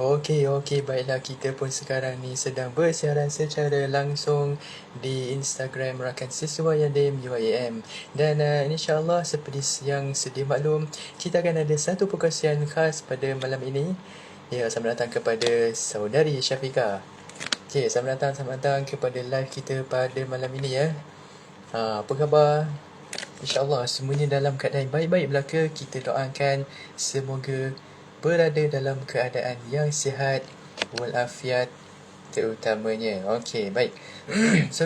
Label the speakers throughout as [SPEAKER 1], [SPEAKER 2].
[SPEAKER 1] Okey, baiklah kita pun sekarang ni sedang bersiaran secara langsung di Instagram Rakan Siswa Yadim UIAM. Dan insyaAllah seperti yang sedia maklum, kita akan ada satu perkongsian khas pada malam ini. Ya, selamat datang kepada saudari Syafiqah. Okey, selamat datang kepada live kita pada malam ini ya. Apa khabar? InsyaAllah semuanya dalam keadaan baik-baik belaka. Kita doakan semoga berada dalam keadaan yang sihat walafiat terutamanya. Okey, baik. So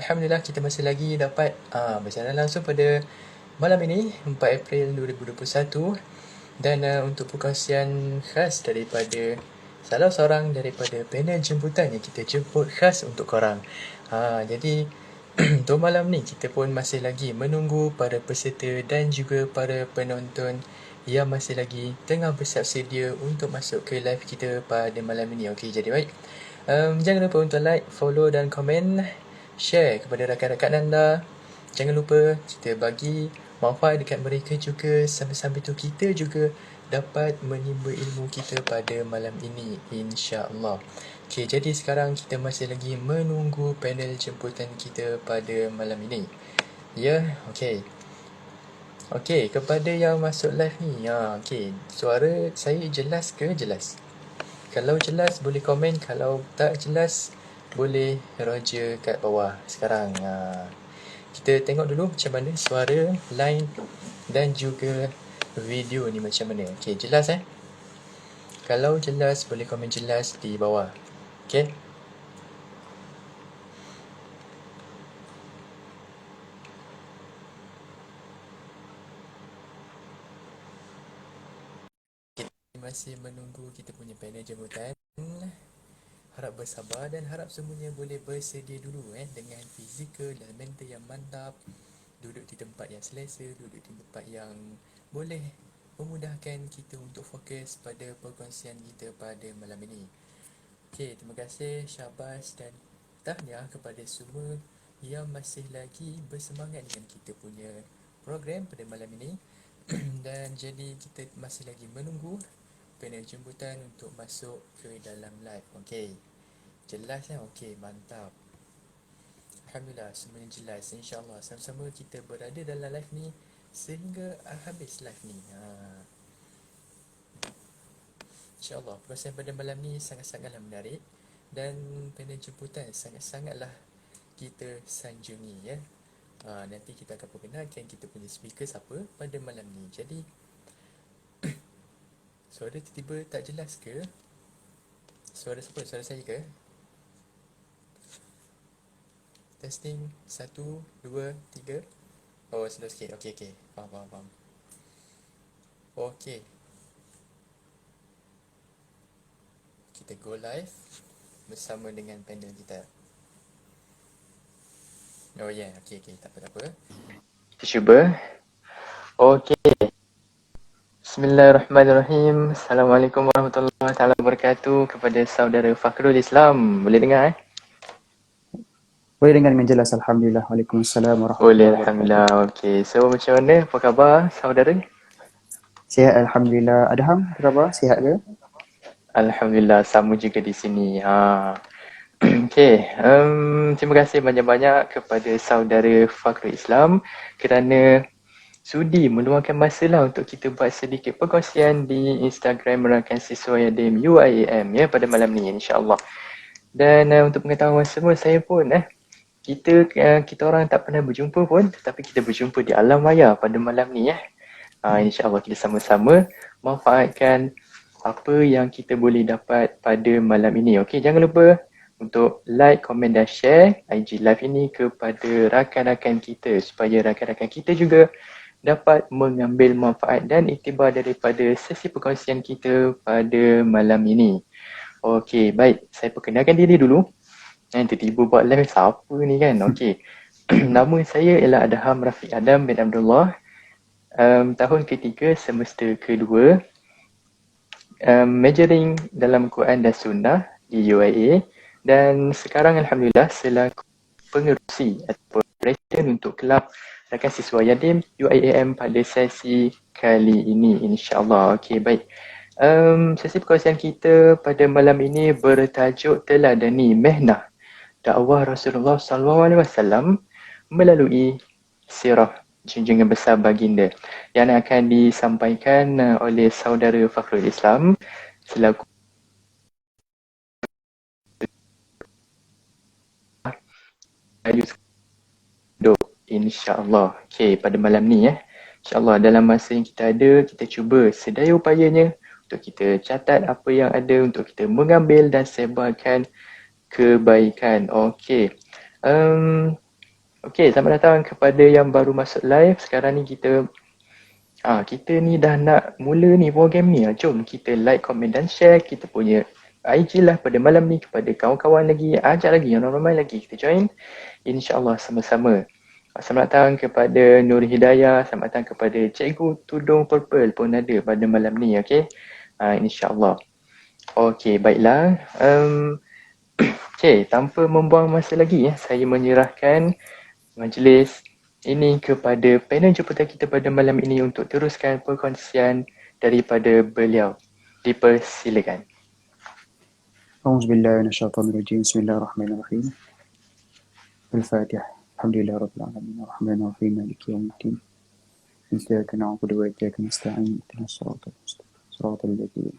[SPEAKER 1] Alhamdulillah kita masih lagi dapat bersiaran langsung pada malam ini 4 April 2021. Dan untuk perkongsian khas daripada salah seorang daripada panel jemputan yang kita jemput khas untuk korang. Jadi untuk malam ni kita pun masih lagi menunggu para peserta dan juga para penonton yang masih lagi tengah bersiap sedia untuk masuk ke live kita pada malam ini. Okey, jadi baik. Jangan lupa untuk like, follow dan komen, share kepada rakan-rakan anda. Jangan lupa kita bagi manfaat dekat mereka juga. Sambil-sambil tu kita juga dapat menimba ilmu kita pada malam ini, insya-Allah. Okey, jadi sekarang kita masih lagi menunggu panel jemputan kita pada malam ini. Ya, okey. Okey, kepada yang masuk live ni, okey, suara saya jelas ke jelas? Kalau jelas boleh komen, kalau tak jelas boleh roger kat bawah. Sekarang kita tengok dulu macam mana suara, line dan juga video ni macam mana. Okey, jelas Kalau jelas boleh komen jelas di bawah. Okey. Masih menunggu kita punya panel jemputan. Harap bersabar dan harap semuanya boleh bersedia dulu dengan fizikal dan mental yang mantap. Duduk di tempat yang selesa, duduk di tempat yang boleh memudahkan kita untuk fokus pada perkongsian kita pada malam ini. Okey, terima kasih, syabas dan tahniah kepada semua yang masih lagi bersemangat dengan kita punya program pada malam ini. Dan jadi kita masih lagi menunggu panel jemputan untuk masuk ke dalam live. Okey, jelas okey, mantap. Alhamdulillah semuanya jelas. InsyaAllah sama-sama kita berada dalam live ni sehingga habis live ni. InsyaAllah perkongsian pada malam ni sangat-sangatlah menarik. Dan panel jemputan sangat-sangatlah kita sanjungi ya. Nanti kita akan perkenalkan kita punya speaker siapa pada malam ni. Jadi suara tiba-tiba tak jelas ke? Suara siapa? Suara saya ke? Testing 1, 2, 3. Oh, slow sikit. Okey. Faham. Okey, kita go live bersama dengan panel kita. Oh ya, okey, tak apa. Kita cuba. Okey. Bismillahirrahmanirrahim. Assalamualaikum warahmatullahi wabarakatuh kepada saudara Fakhrul Islam. Boleh dengar
[SPEAKER 2] Boleh dengar dengan jelas, Alhamdulillah. Waalaikumsalam warahmatullahi
[SPEAKER 1] Boleh, Alhamdulillah. Okey, so macam mana? Apa khabar saudara?
[SPEAKER 2] Sihat, Alhamdulillah. Adham, apa khabar? Sihat ke?
[SPEAKER 1] Alhamdulillah, sama juga di sini. Okey, terima kasih banyak-banyak kepada saudara Fakhrul Islam kerana sudi meluangkan masa lah untuk kita buat sedikit perkongsian di Instagram Rakan Siswa Yadim UIAM ya pada malam ni, insya-Allah. Dan untuk pengetahuan semua, saya pun kita orang tak pernah berjumpa pun, tetapi kita berjumpa di alam maya pada malam ni InsyaAllah kita sama-sama manfaatkan apa yang kita boleh dapat pada malam ini. Okey, jangan lupa untuk like, komen dan share IG live ini kepada rakan-rakan kita supaya rakan-rakan kita juga dapat mengambil manfaat dan iktibar daripada sesi perkongsian kita pada malam ini. Okey, baik. Saya perkenalkan diri dulu. Tiba-tiba buat live siapa ni kan? Okey. Nama saya ialah Adham Rafiq Adam bin Abdullah. Tahun ketiga, semester kedua. Majoring dalam Quran dan Sunnah di UIA. Dan sekarang Alhamdulillah selaku pengerusi atau presiden untuk kelab Rakan Siswa Yadim UIAM pada sesi kali ini, insya-Allah. Okey, baik. Sesi perkongsian kita pada malam ini bertajuk Teladani Mehnah Dakwah Rasulullah SAW melalui sirah junjungan besar baginda yang akan disampaikan oleh saudara Fakhrul Islam selaku insya-Allah. Okey, pada malam ni insya-Allah dalam masa yang kita ada, kita cuba sedaya upayanya untuk kita catat apa yang ada, untuk kita mengambil dan sebarkan kebaikan. Okey. Okey, selamat datang kepada yang baru masuk live. Sekarang ni kita ni dah nak mula ni program ni. Jom kita like, komen dan share kita punya IG lah pada malam ni kepada kawan-kawan lagi. Ajak lagi yang ramai lagi kita join. InsyaAllah sama-sama. Selamat datang kepada Nur Hidayah. Selamat datang kepada Cikgu Tudung Purple pun ada pada malam ni. Okey. InsyaAllah. Okey, baiklah. Okey, tanpa membuang masa lagi saya menyerahkan majlis ini kepada panel jemputan kita pada malam ini untuk teruskan perkongsian daripada beliau. Dipersilakan.
[SPEAKER 2] Auzubillahi minasyaitonirrajim. Bismillahirrahmanirrahim. Al-Fatihah. Alhamdulillah rabbil alamin. Arrahmanir rahim. Maliki yaumiddin. Iyyaka na'budu wa iyyaka nasta'in. Ihdinas siratal mustaqim. Siratal ladzina.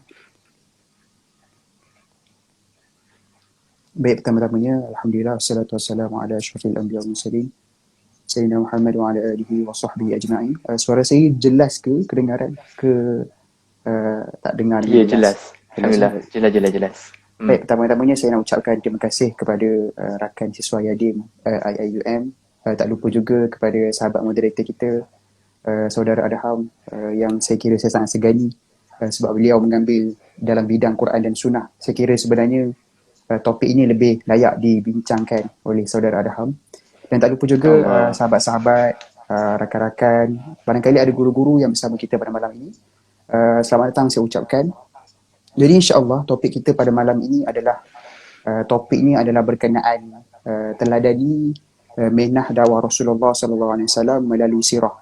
[SPEAKER 2] Baik, pertama-tamanya alhamdulillah wassalatu wassalamu ala asyrafil anbiya wal mursalin Sayyidina Muhammad wa ala alihi wa sahbihi ajma'in. Suara saya jelas ke, kedengaran ke, tak dengar?
[SPEAKER 1] Ya, jelas. Alhamdulillah, jelas.
[SPEAKER 2] Baik, pertama-tamanya saya nak ucapkan terima kasih kepada rakan siswa Yadim IIUM. Tak lupa juga kepada sahabat moderator kita, saudara Adham, yang saya kira saya sangat segani sebab beliau mengambil dalam bidang Quran dan Sunnah. Saya kira sebenarnya topik ini lebih layak dibincangkan oleh saudara Adham. Dan tak lupa juga sahabat-sahabat, rakan-rakan, barangkali ada guru-guru yang bersama kita pada malam ini. Selamat datang saya ucapkan. Jadi insya-Allah topik kita pada malam ini adalah berkenaan teladani mehnah dakwah Rasulullah SAW melalui sirah.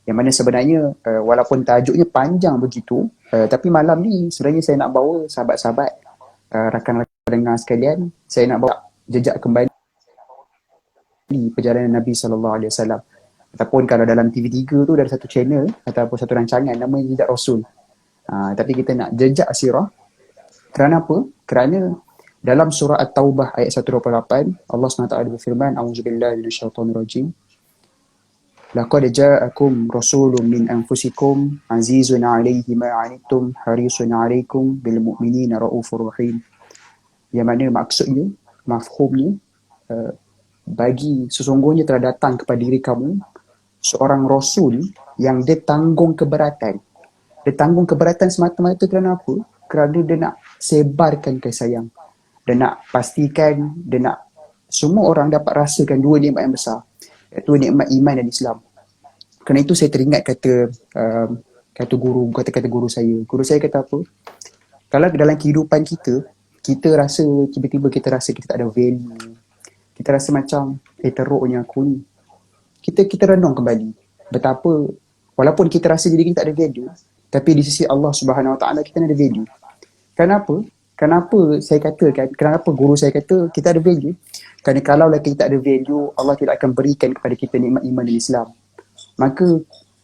[SPEAKER 2] Yang mana sebenarnya walaupun tajuknya panjang begitu, tapi malam ni sebenarnya saya nak bawa sahabat-sahabat, rakan-rakan pendengar sekalian, saya nak bawa jejak kembali perjalanan Nabi SAW. Ataupun kalau dalam TV3 tu ada satu channel ataupun satu rancangan namanya Jejak Rasul. Tapi kita nak jejak sirah. Kerana apa? Kerana dalam surah At-Taubah ayat 128 Allah SWT berfirman, A'udzubillahi minasyaitonirrajim. Laqad ja'akum rasulun min anfusikum azizun 'alaihi ma 'anittum harisun 'alaikum bil mu'minina raufur rahim. Yang mana maksudnya, mafhumnya, bagi sesungguhnya telah datang kepada diri kamu seorang rasul yang dia tanggung keberatan. Dia tanggung keberatan semata-mata kerana apa? Kerana dia nak sebarkan kasih sayang. Dia nak pastikan, dia nak semua orang dapat rasakan dua nikmat yang besar, iaitu nikmat iman dan Islam. Kerana itu saya teringat kata guru saya. Guru saya kata apa? Kalau dalam kehidupan kita rasa tiba-tiba kita rasa kita tak ada value. Kita rasa macam teruknya aku ni. Kita renung kembali betapa walaupun kita rasa diri kita tak ada value, tapi di sisi Allah Subhanahu Wa Taala kita ada value. Kenapa saya katakan, kenapa guru saya kata kita ada value? Kerana kalau kita tak ada value, Allah tidak akan berikan kepada kita nikmat iman dan Islam. Maka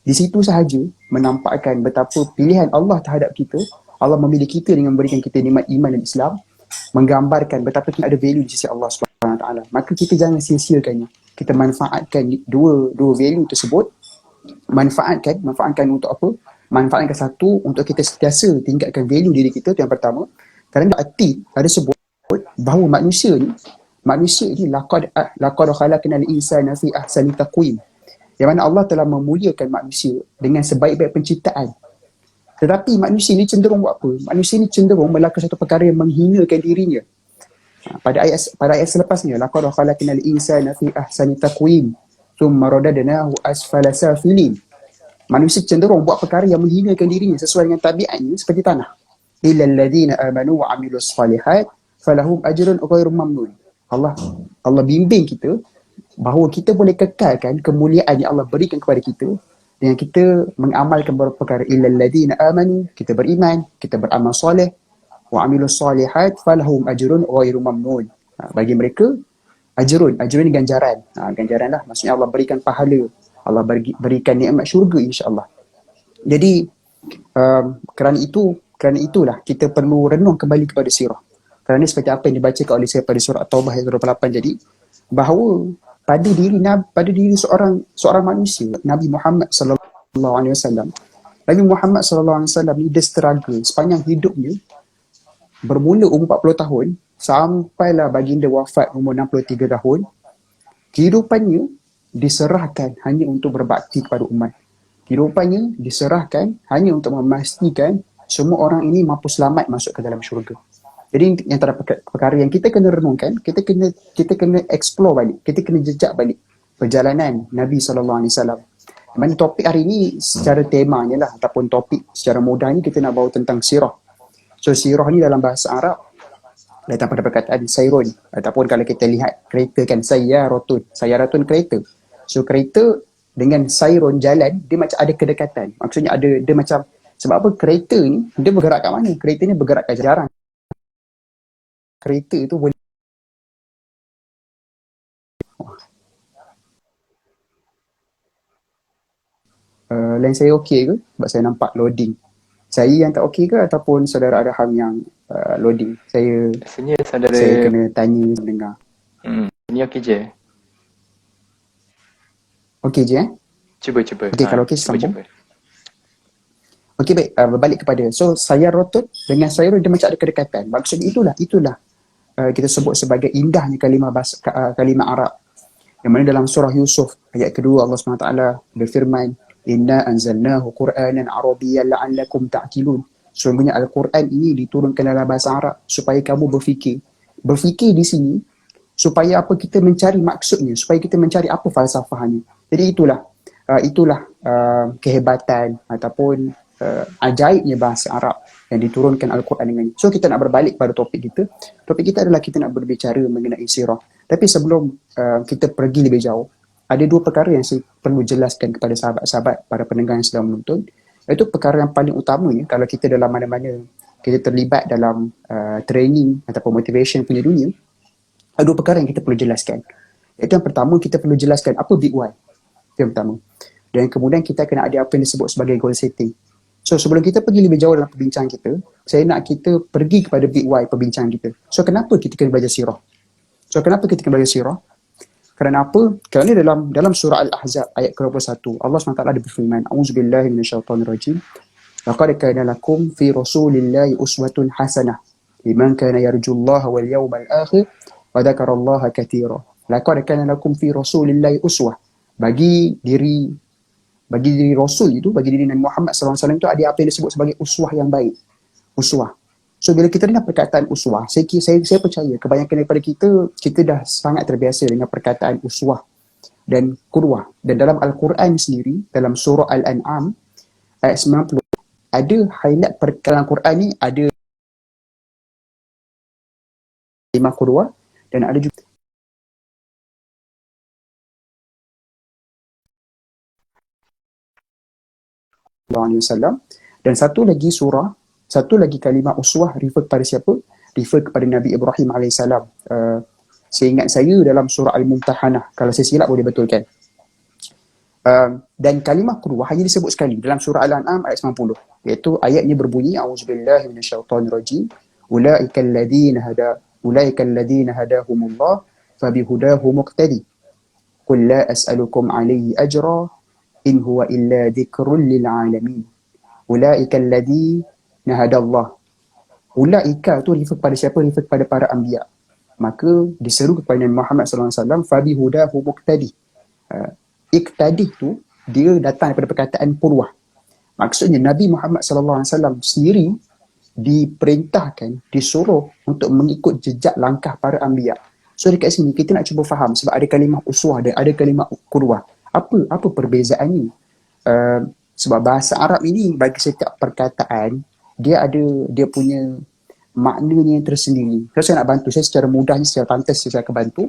[SPEAKER 2] di situ sahaja menampakkan betapa pilihan Allah terhadap kita. Allah memilih kita dengan memberikan kita nikmat iman dan Islam, menggambarkan betapa kita ada value di sisi Allah Subhanahu Wa Taala. Maka kita jangan sia-siakannya. Kita manfaatkan dua value tersebut. Manfaatkan untuk apa? Manfaatkan satu untuk kita sentiasa tingkatkan value diri kita, itu yang pertama. Kerana arti ada sebut bahawa manusia ni laqad khalaqnal insana fi ahsani taqwim. Yang mana Allah telah memuliakan manusia dengan sebaik-baik penciptaan. Tetapi manusia ni cenderung buat apa? Manusia ni cenderung melakukan satu perkara yang menghinakan dirinya. Pada ayat selepasnya, laqad khalaqnal insana fi ahsani taqwim thumma radadnahu asfala safilin. Manusia cenderung buat perkara yang menghinakan dirinya sesuai dengan tabiatnya seperti tanah. Illal ladzina amanu wa amilus solihat falahum ajrun ghairu mamnun. Allah bimbing kita bahawa kita boleh kekalkan kemuliaan yang Allah berikan kepada kita dengan kita mengamalkan beberapa perkara. Illal ladina amanu, kita beriman, kita beramal soleh, wa amilus solihat falahum ajrun ghairu mamnun. Bagi mereka ajrun ni ganjaran. Ganjaran lah, maksudnya Allah berikan pahala, Allah berikan nikmat syurga insya-Allah. Jadi kerana itulah kita perlu renung kembali kepada sirah. Kerana seperti apa yang dibacakan oleh saya pada surah At-Taubah ayat 28 jadi, bahawa pada diri seorang manusia, Nabi Muhammad sallallahu alaihi wasallam. Nabi Muhammad sallallahu alaihi wasallam ni dia struggle sepanjang hidupnya, bermula umur 40 tahun sampailah baginda wafat umur 63 tahun. Kehidupannya diserahkan hanya untuk berbakti kepada umat. Kehidupannya diserahkan hanya untuk memastikan semua orang ini mampu selamat masuk ke dalam syurga. Jadi yang antara perkara yang kita kena renungkan, kita kena explore balik, kita kena jejak balik perjalanan Nabi SAW. Mana topik hari ini secara temanya lah, ataupun topik secara mudah ni kita nak bawa tentang sirah. So sirah ni dalam bahasa Arab datang pada perkataan sayrun, ataupun kalau kita lihat kereta kan, sayaratun kereta. So kereta dengan sayrun jalan, dia macam ada kedekatan. Maksudnya dia macam, sebab apa kereta ni, dia bergerak kat mana? Kereta ni bergerak kat jarang. Kereta tu boleh line saya okey ke? Sebab saya nampak loading. Saya yang tak okey ke ataupun saudara Adham yang loading?
[SPEAKER 1] Rasanya saudara
[SPEAKER 2] Saya kena tanya mendengar.
[SPEAKER 1] Ni okey je.
[SPEAKER 2] Okey je
[SPEAKER 1] Cuba.
[SPEAKER 2] Okey, kalau okey sambung.
[SPEAKER 1] Cuba.
[SPEAKER 2] Okey baik, berbalik kepada. So sayarotun dengan sayrun dia macam ada kedekatan. Maksudnya itulah kita sebut sebagai indahnya kalimah Arab. Yang mana dalam surah Yusuf ayat kedua Allah SWT berfirman, inna anzalnahu qur'anan arabiyyan la'allakum ta'qilun. Sesungguhnya Al-Quran ini diturunkan dalam bahasa Arab supaya kamu berfikir. Berfikir di sini supaya apa, kita mencari maksudnya, supaya kita mencari apa falsafahnya. Jadi itulah kehebatan ataupun ajaibnya bahasa Arab yang diturunkan Al-Quran dengan. So kita nak berbalik pada topik kita. Topik kita adalah kita nak berbicara mengenai sirah. Tapi sebelum kita pergi lebih jauh, ada dua perkara yang saya perlu jelaskan kepada sahabat-sahabat, para pendengar yang sedang menonton. Itu perkara yang paling utamanya kalau kita dalam mana-mana kita terlibat dalam training ataupun motivation punya dunia. Ada dua perkara yang kita perlu jelaskan. Iaitu yang pertama, kita perlu jelaskan apa big why. Itu yang pertama. Dan kemudian kita kena ada apa yang disebut sebagai goal setting. So sebelum kita pergi lebih jauh dalam perbincangan kita, saya nak kita pergi kepada big why perbincangan kita. So kenapa kita kena belajar sirah? Kerana apa? Kerana dalam surah Al-Ahzab ayat ke-21 Allah SWT ada berfirman, A'udzubillahi minasyaitonirrajim. Laqad kana lakum fi rasulillahi uswatun hasanah liman kana yarjullaha wal yawmal akhir wa dzakarallaha katsira. Laqad kana lakum fi rasulillahi uswah. Bagi diri Rasul itu, bagi diri Nabi Muhammad SAW itu ada apa yang disebut sebagai uswah yang baik. Uswah. So bila kita dengar perkataan uswah, saya percaya kebanyakan daripada kita dah sangat terbiasa dengan perkataan uswah dan qudwah. Dan dalam Al-Quran sendiri, dalam surah Al-An'am ayat 90, ada highlight perkataan Al-Quran ni, ada kalimah qudwah dan ada juga SAW. Dan satu lagi kalimah uswah refer kepada siapa? Refer kepada Nabi Ibrahim AS. Seingat saya dalam surah Al-Mumtahanah, kalau saya silap boleh betulkan. Dan kalimah qudwah hanya disebut sekali dalam surah Al-An'am ayat 90, iaitu ayatnya berbunyi, A'udzubillahi minasyaitonirrajim, ulaikal ladzina hadahumullah fabihudahu muqtadi qul la as'alukum alaihi ajra in huwa illa dzikrun lil alamin. Ulaika alladhina hadallah. Ulaika tu refer kepada siapa? Refer kepada para anbiya. Maka diseru kepada Nabi Muhammad SAW, fabi hudahu muqtadi. Iqtadi tu dia datang daripada perkataan qudwah. Maksudnya Nabi Muhammad SAW sendiri diperintahkan, disuruh untuk mengikut jejak langkah para anbiya. So dekat sini kita nak cuba faham, sebab ada kalimah uswah dan ada kalimah qudwah. Apa perbezaannya? Sebab bahasa Arab ini bagi setiap perkataan dia punya maknanya yang tersendiri. Kalau saya nak bantu, saya secara mudahnya, secara pantas saya akan bantu.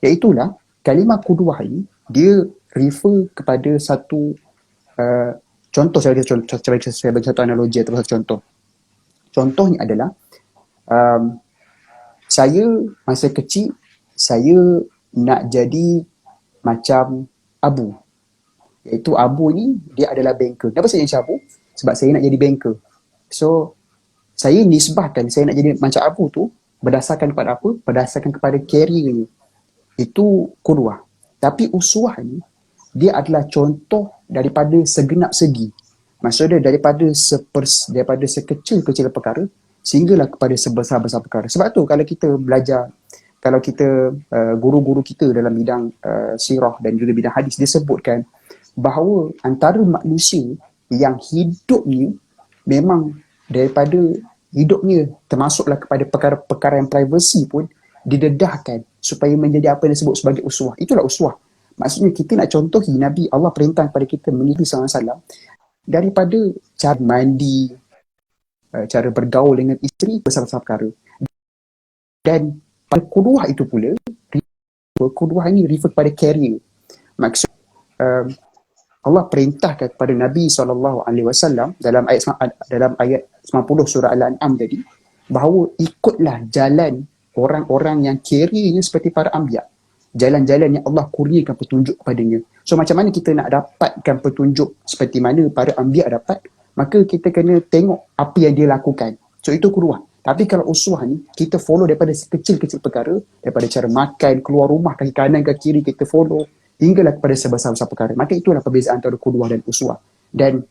[SPEAKER 2] Iaitulah kalimah qudwah ini dia refer kepada satu contoh saya bagi satu analogi atau satu contoh. Contohnya adalah saya masa kecil saya nak jadi macam Abu. Iaitu Abu ni dia adalah banker. Kenapa saya jadi Abu? Sebab saya nak jadi banker. So saya nisbahkan saya nak jadi macam Abu tu berdasarkan kepada apa? Berdasarkan kepada career-nya. Itu qudwah. Tapi uswah ni dia adalah contoh daripada segenap segi. Maksudnya daripada sekecil-kecil perkara sehinggalah kepada sebesar-besar perkara. Sebab tu kalau kita belajar, kalau kita guru-guru kita dalam bidang sirah dan juga bidang hadis dia sebutkan bahawa antara manusia yang hidupnya memang daripada hidupnya termasuklah kepada perkara-perkara yang privacy pun didedahkan supaya menjadi apa yang disebut sebagai uswah. Itulah uswah. Maksudnya kita nak contohi Nabi, Allah perintah kepada kita mengikuti SAW daripada cara mandi, cara bergaul dengan isteri, besar-besar perkara. Dan pada qudwah itu pula, qudwah ini refer kepada career. Maksud Allah perintahkan kepada Nabi SAW dalam ayat 90 surah Al-An'am tadi bahawa ikutlah jalan orang-orang yang careernya seperti para anbiya. Jalan-jalan yang Allah kurniakan petunjuk kepadanya. So macam mana kita nak dapatkan petunjuk seperti mana para anbiya dapat? Maka kita kena tengok apa yang dia lakukan. So itu qudwah. Tapi kalau uswah ni, kita follow daripada sekecil-kecil perkara, daripada cara makan, keluar rumah, kaki kanan, kaki kiri, kita follow, hinggalah kepada sebesar-besar perkara. Maka itulah perbezaan antara qudwah dan uswah. Dan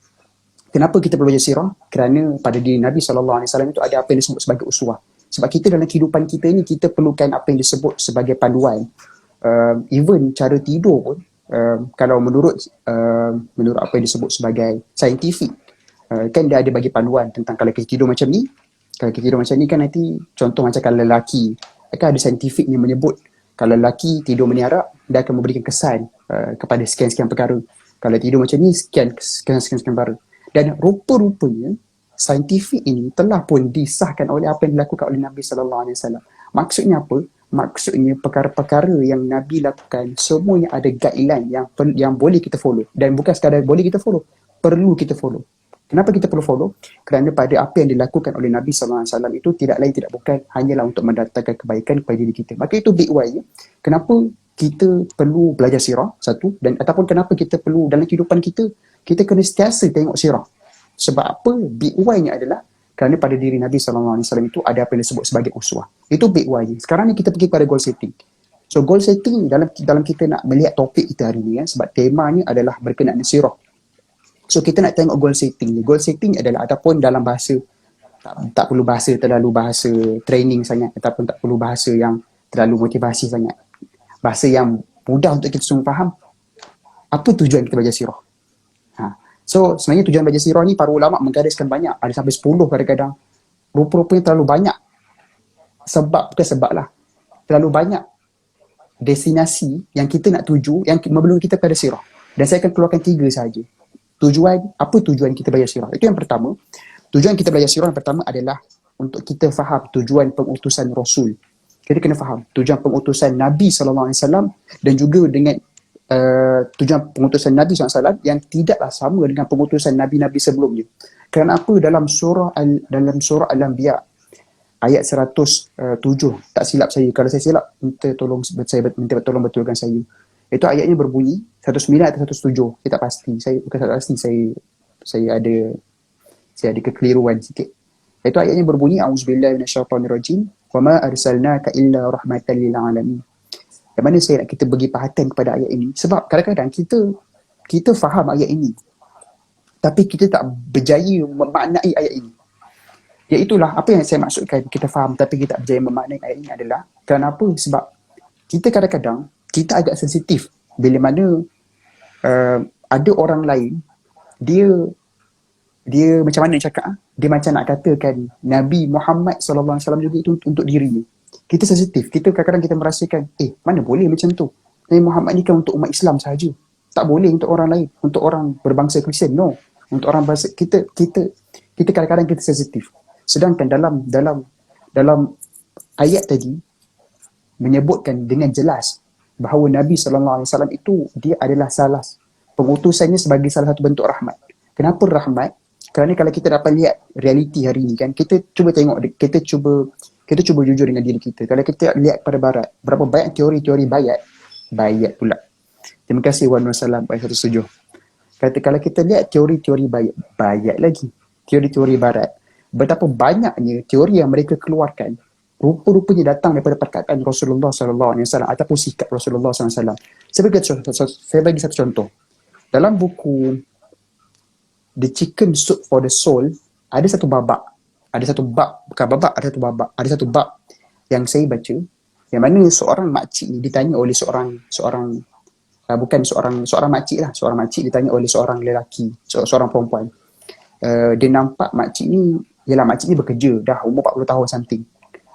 [SPEAKER 2] kenapa kita perlu belajar sirah? Kerana pada diri Nabi SAW itu ada apa yang disebut sebagai uswah. Sebab kita dalam kehidupan kita ni, kita perlukan apa yang disebut sebagai panduan. Even cara tidur pun, kalau menurut apa yang disebut sebagai saintifik, kan dia ada bagi panduan tentang kalau kita tidur macam ni, kalau kita tidur macam ni kan nanti contoh macam kalau lelaki, kan ada saintifik yang menyebut kalau lelaki tidur meniarap, dia akan memberikan kesan kepada sekian-sekian perkara. Kalau tidur macam ni, sekian perkara. Dan rupa-rupanya saintifik ini telah pun disahkan oleh apa yang dilakukan oleh Nabi SAW. Maksudnya apa? Maksudnya perkara-perkara yang Nabi lakukan semuanya ada guideline yang boleh kita follow. Dan bukan sekadar boleh kita follow, perlu kita follow. Kenapa kita perlu follow? Kerana pada apa yang dilakukan oleh Nabi SAW itu tidak lain tidak bukan hanyalah untuk mendatangkan kebaikan kepada diri kita. Maka itu big why. Kenapa kita perlu belajar sirah, satu, dan ataupun kenapa kita perlu dalam kehidupan kita, kita kena sentiasa tengok sirah. Sebab apa? Big why-nya adalah kerana pada diri Nabi SAW itu ada apa yang disebut sebagai uswah. Itu big why. Sekarang ni kita pergi pada goal setting. So goal setting dalam kita nak melihat topik kita hari ni, sebab temanya adalah berkenaan dengan sirah. So kita nak tengok goal setting. Goal setting adalah ataupun dalam bahasa tak perlu terlalu bahasa training sangat, ataupun tak perlu bahasa yang terlalu motivasi sangat. Bahasa yang mudah untuk kita semua faham. Apa tujuan kita belajar sirah? So sebenarnya tujuan belajar sirah ni para ulama menggariskan banyak, ada sampai 10 kadang-kadang. Rupa-rupanya terlalu banyak. Bukan sebab lah. Terlalu banyak destinasi yang kita nak tuju yang membelum kita pada sirah. Dan saya akan keluarkan 3 sahaja. Apa tujuan kita belajar sirah? Itu yang pertama. Tujuan kita belajar sirah yang pertama adalah untuk kita faham tujuan pengutusan Rasul. Kita kena faham tujuan pengutusan Nabi SAW dan juga dengan tujuan pengutusan Nabi SAW yang tidaklah sama dengan pengutusan Nabi-Nabi sebelumnya. Kerana apa? Dalam surah Al-Anbiya ayat 107, tak silap saya, kalau saya silap minta tolong betulkan saya. Itu ayatnya berbunyi 19 atau 107, saya tak pasti. Saya ada kekeliruan sikit. Itu ayatnya berbunyi a'udzubillahi minasyaitonirrajim wa ma arsalnaka illa rahmatan lil alamin. Yang mana saya nak kita bagi perhatian kepada ayat ini sebab kadang-kadang kita faham ayat ini tapi kita tak berjaya memaknai ayat ini. Iaitulah apa yang saya maksudkan, kita faham tapi kita tak berjaya memaknai ayat ini adalah kerana apa? Sebab kita kadang-kadang kita agak sensitif bila mana ada orang lain dia macam mana nak cakap, dia macam nak katakan Nabi Muhammad SAW juga itu untuk dirinya. Kita sensitif, kita kadang-kadang kita merasakan mana boleh macam tu, Nabi Muhammad ni kan untuk umat Islam sahaja, tak boleh untuk orang lain, untuk orang berbangsa Kristian, no, untuk orang bangsa kita kadang-kadang kita sensitif. Sedangkan dalam ayat tadi menyebutkan dengan jelas bahawa Nabi SAW itu dia adalah pengutusannya sebagai salah satu bentuk rahmat. Kenapa rahmat? Kerana kalau kita dapat lihat realiti hari ini kan, kita cuba tengok, kita cuba jujur dengan diri kita. Kalau kita lihat pada barat, berapa banyak teori-teori bayat pula. Terima kasih Wan Wassalam ayat 107. Kata kalau kita lihat teori-teori bayat lagi, teori-teori barat, betapa banyaknya teori yang mereka keluarkan rupa-rupanya datang daripada perkataan Rasulullah SAW ataupun sikap Rasulullah SAW. Saya bagi satu contoh. Dalam buku The Chicken Soup for the Soul, ada satu babak, ada satu bab yang saya baca, yang mana seorang makcik ni ditanya oleh seorang makcik ditanya oleh seorang lelaki, seorang perempuan. Dia nampak makcik ni bekerja dah umur 40 tahun something.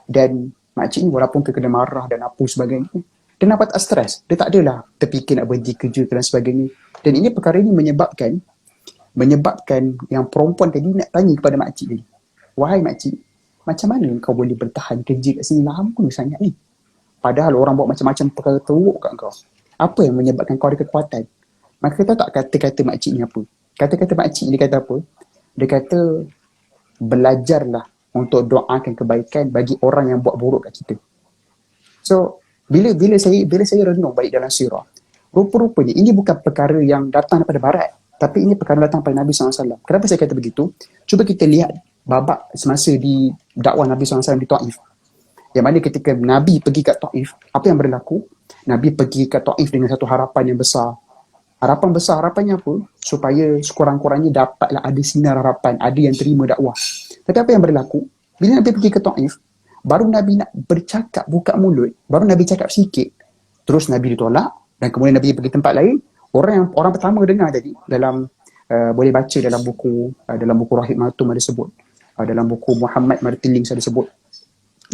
[SPEAKER 2] Dan makcik ni walaupun kena marah dan apa sebagainya, dia nampak tak stres. Dia tak adalah terfikir nak berhenti kerja dan sebagainya. Dan ini perkara ini menyebabkan yang perempuan tadi nak tanya kepada makcik ni, wahai makcik, macam mana kau boleh bertahan kerja kat sini lama sangat ni? Padahal orang buat macam-macam perkara teruk kat kau. Apa yang menyebabkan kau ada kekuatan? Maka kita tak kata-kata makcik ni apa. Kata-kata makcik ni dia kata apa? Dia kata, belajarlah untuk doakan kebaikan bagi orang yang buat buruk kat kita. So, bila saya renung balik dalam sirah, rupa-rupanya ini bukan perkara yang datang daripada barat, tapi ini perkara datang daripada Nabi SAW. Kenapa saya kata begitu? Cuba kita lihat babak semasa di dakwah Nabi SAW di Taif. Yang mana ketika Nabi pergi kat Taif, apa yang berlaku? Nabi pergi kat Taif dengan satu harapan yang besar. Harapannya apa? Supaya sekurang-kurangnya dapatlah ada sinar harapan, ada yang terima dakwah. Tapi apa yang berlaku? Bila Nabi pergi ke Taif, baru Nabi nak bercakap, buka mulut, baru Nabi cakap sikit, terus Nabi ditolak, dan kemudian Nabi pergi tempat lain. Orang pertama dengar tadi dalam boleh baca dalam buku Rahib Matum ada sebut, dalam buku Muhammad Martiling ada sebut,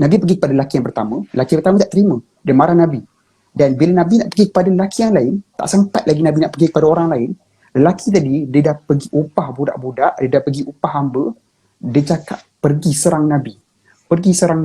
[SPEAKER 2] Nabi pergi kepada lelaki yang pertama. Lelaki pertama tak terima, dia marah Nabi. Dan bila Nabi nak pergi kepada lelaki yang lain, tak sempat lagi Nabi nak pergi kepada orang lain. Lelaki tadi, dia dah pergi upah budak-budak, dia dah pergi upah hamba, dia cakap pergi serang Nabi. Serang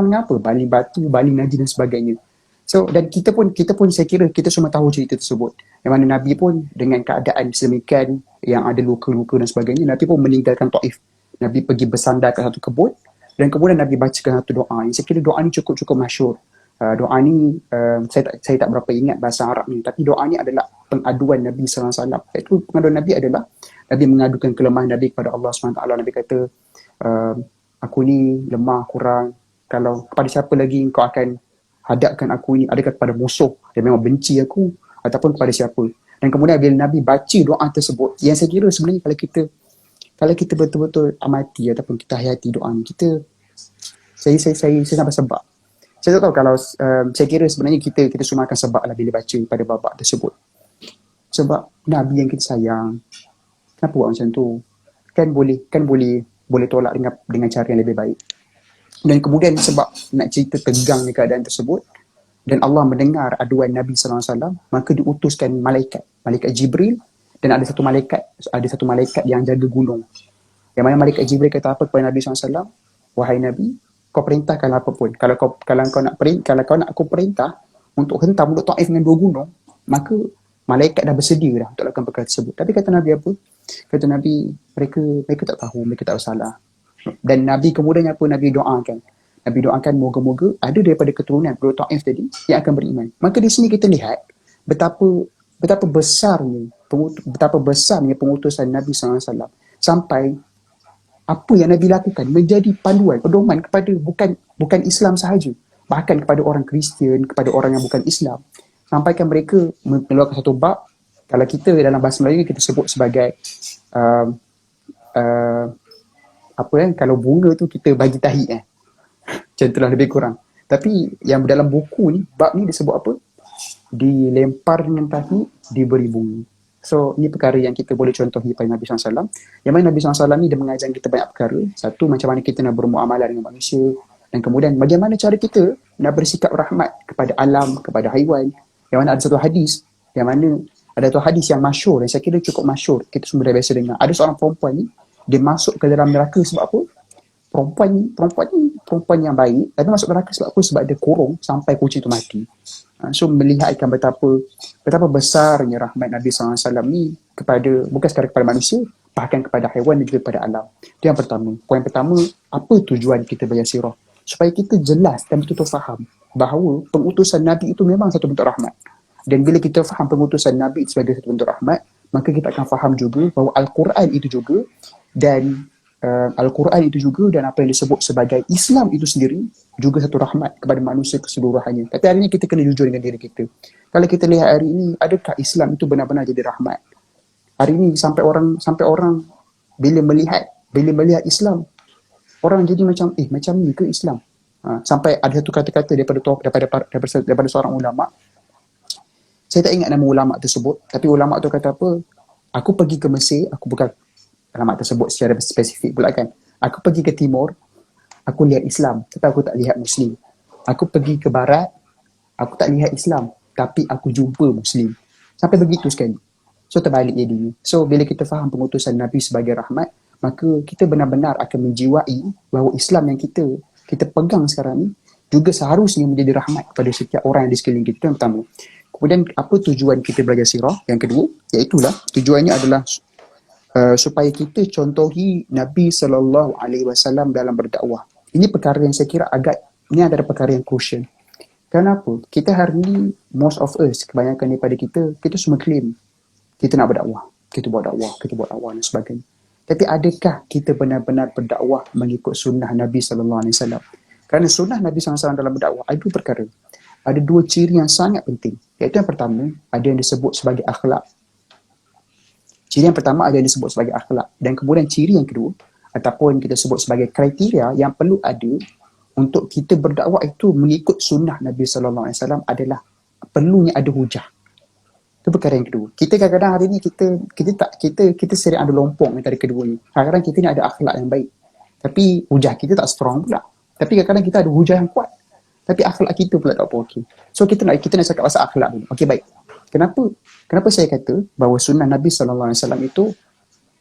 [SPEAKER 2] dengan apa? Baling batu, baling najis dan sebagainya. So, dan kita pun saya kira kita semua tahu cerita tersebut. Yang mana Nabi pun dengan keadaan sedemikian yang ada luka-luka dan sebagainya, Nabi pun meninggalkan Taif. Nabi pergi bersandar ke satu kebun, dan kemudian Nabi bacakan satu doa. Saya kira doa ni cukup masyhur. Doa ni saya tak berapa ingat bahasa Arab ni, tapi doa ni adalah pengaduan Nabi SAW. Itu pengaduan Nabi adalah Nabi mengadukan kelemahan Nabi kepada Allah SWT. Nabi kata, aku ni lemah, kurang. Kalau kepada siapa lagi kau akan hadapkan aku ni? Adakah kepada musuh yang memang benci aku, ataupun kepada siapa? Dan kemudian bila Nabi baca doa tersebut, yang saya kira sebenarnya kalau kita betul-betul amati ataupun kita hayati doa ni, saya sampai sebab. Saya tak tahu kalau saya kira sebenarnya kita semua akan sebab lah bila baca pada babak tersebut. Sebab Nabi yang kita sayang, kenapa buat macam tu? Kan boleh tolak dengan cara yang lebih baik. Dan kemudian sebab nak cerita tegang di keadaan tersebut, dan Allah mendengar aduan Nabi SAW, maka diutuskan malaikat Jibril, dan ada satu malaikat yang jaga gunung. Yang mana malaikat Jibril kata apa kepada Nabi SAW? Wahai Nabi, kau perintahkan apa pun. Kalau kau nak aku perintah untuk hentam mulut Taif dengan 2 gunung, maka malaikat dah bersedia dah untuk lakukan perkara tersebut. Tapi kata Nabi apa? Kata Nabi, mereka tak tahu, mereka tak bersalah. Dan Nabi kemudian apa? Nabi doakan moga-moga ada daripada keturunan penduduk Taif tadi yang akan beriman. Maka di sini kita lihat betapa besarnya pengutusan Nabi SAW, sampai apa yang Nabi lakukan menjadi panduan, pedoman kepada bukan Islam sahaja, bahkan kepada orang Kristian, kepada orang yang bukan Islam, sampaikan mereka mengeluarkan satu bab. Kalau kita dalam bahasa Melayu kita sebut sebagai kalau bunga tu kita bagi tahi macam itulah lebih kurang. Tapi yang dalam buku ni, bab ni disebut apa? Dilempar dengan tahi, diberi bunga. So, ini perkara yang kita boleh contohi pada Nabi SAW. Yang mana Nabi SAW ni dia mengajar kita banyak perkara. Satu, macam mana kita nak bermuamalah dengan manusia. Dan kemudian, bagaimana cara kita nak bersikap rahmat kepada alam, kepada haiwan. Yang mana ada satu hadis, yang masyhur, yang saya kira cukup masyhur. Kita semua dah biasa dengar. Ada seorang perempuan ni, dia masuk ke dalam neraka sebab apa? Perempuan yang baik, tapi masuk neraka sebab apa? Sebab dia kurung sampai kucing tu mati. So melihatkan betapa besarnya rahmat Nabi SAW ni kepada, bukan sekadar kepada manusia, bahkan kepada haiwan dan juga kepada alam. Itu yang pertama. Poin pertama, apa tujuan kita belajar sirah? Supaya kita jelas dan betul-betul faham bahawa pengutusan Nabi itu memang satu bentuk rahmat. Dan bila kita faham pengutusan Nabi sebagai satu bentuk rahmat, maka kita akan faham juga bahawa Al-Quran itu juga dan apa yang disebut sebagai Islam itu sendiri juga satu rahmat kepada manusia keseluruhannya. Tapi hari ini kita kena jujur dengan diri kita. Kalau kita lihat hari ini, adakah Islam itu benar-benar jadi rahmat? Hari ini sampai orang bila melihat Islam, orang jadi macam ni ke Islam? Sampai ada satu kata-kata daripada seorang ulama. Saya tak ingat nama ulama tersebut, tapi ulama tu kata apa? Aku pergi ke Mesir, aku bukan ulama tersebut secara spesifik pula kan. Aku pergi ke timur, aku lihat Islam, tapi aku tak lihat Muslim. Aku pergi ke barat, aku tak lihat Islam, tapi aku jumpa Muslim. Sampai begitu sekali. So terbalik jadinya. So bila kita faham pengutusan Nabi sebagai rahmat, maka kita benar-benar akan menjiwai bahawa Islam yang kita pegang sekarang ni juga seharusnya menjadi rahmat kepada setiap orang yang di sekeliling kita. Yang pertama. Kemudian apa tujuan kita belajar sirah? Yang kedua, iaitulah tujuannya adalah supaya kita contohi Nabi SAW dalam berdakwah. Ini perkara yang saya kira ini adalah perkara yang crucial. Kenapa? Kita hari ni, most of us, kebanyakan daripada kita semua claim kita nak berdakwah. Kita buat dakwah dan sebagainya. Tapi adakah kita benar-benar berdakwah mengikut sunnah Nabi SAW? Kerana sunnah Nabi SAW dalam berdakwah ada dua perkara. Ada dua ciri yang sangat penting. Iaitu yang pertama, ada yang disebut sebagai akhlak. Ciri yang pertama ada yang disebut sebagai akhlak. Dan kemudian ciri yang kedua, ataupun kita sebut sebagai kriteria yang perlu ada untuk kita berdakwah itu mengikut sunnah Nabi SAW adalah perlunya ada hujah. Itu perkara yang kedua. Kita kadang-kadang hari ni kita sering ada lompong antara keduanya. Kadang-kadang kita ni ada akhlak yang baik. Tapi hujah kita tak strong pula. Tapi kadang-kadang kita ada hujah yang kuat. Tapi akhlak kita pula tak apa okey. So kita nak cakap pasal akhlak dulu. Okey, baik. Kenapa saya kata bahawa sunnah Nabi SAW itu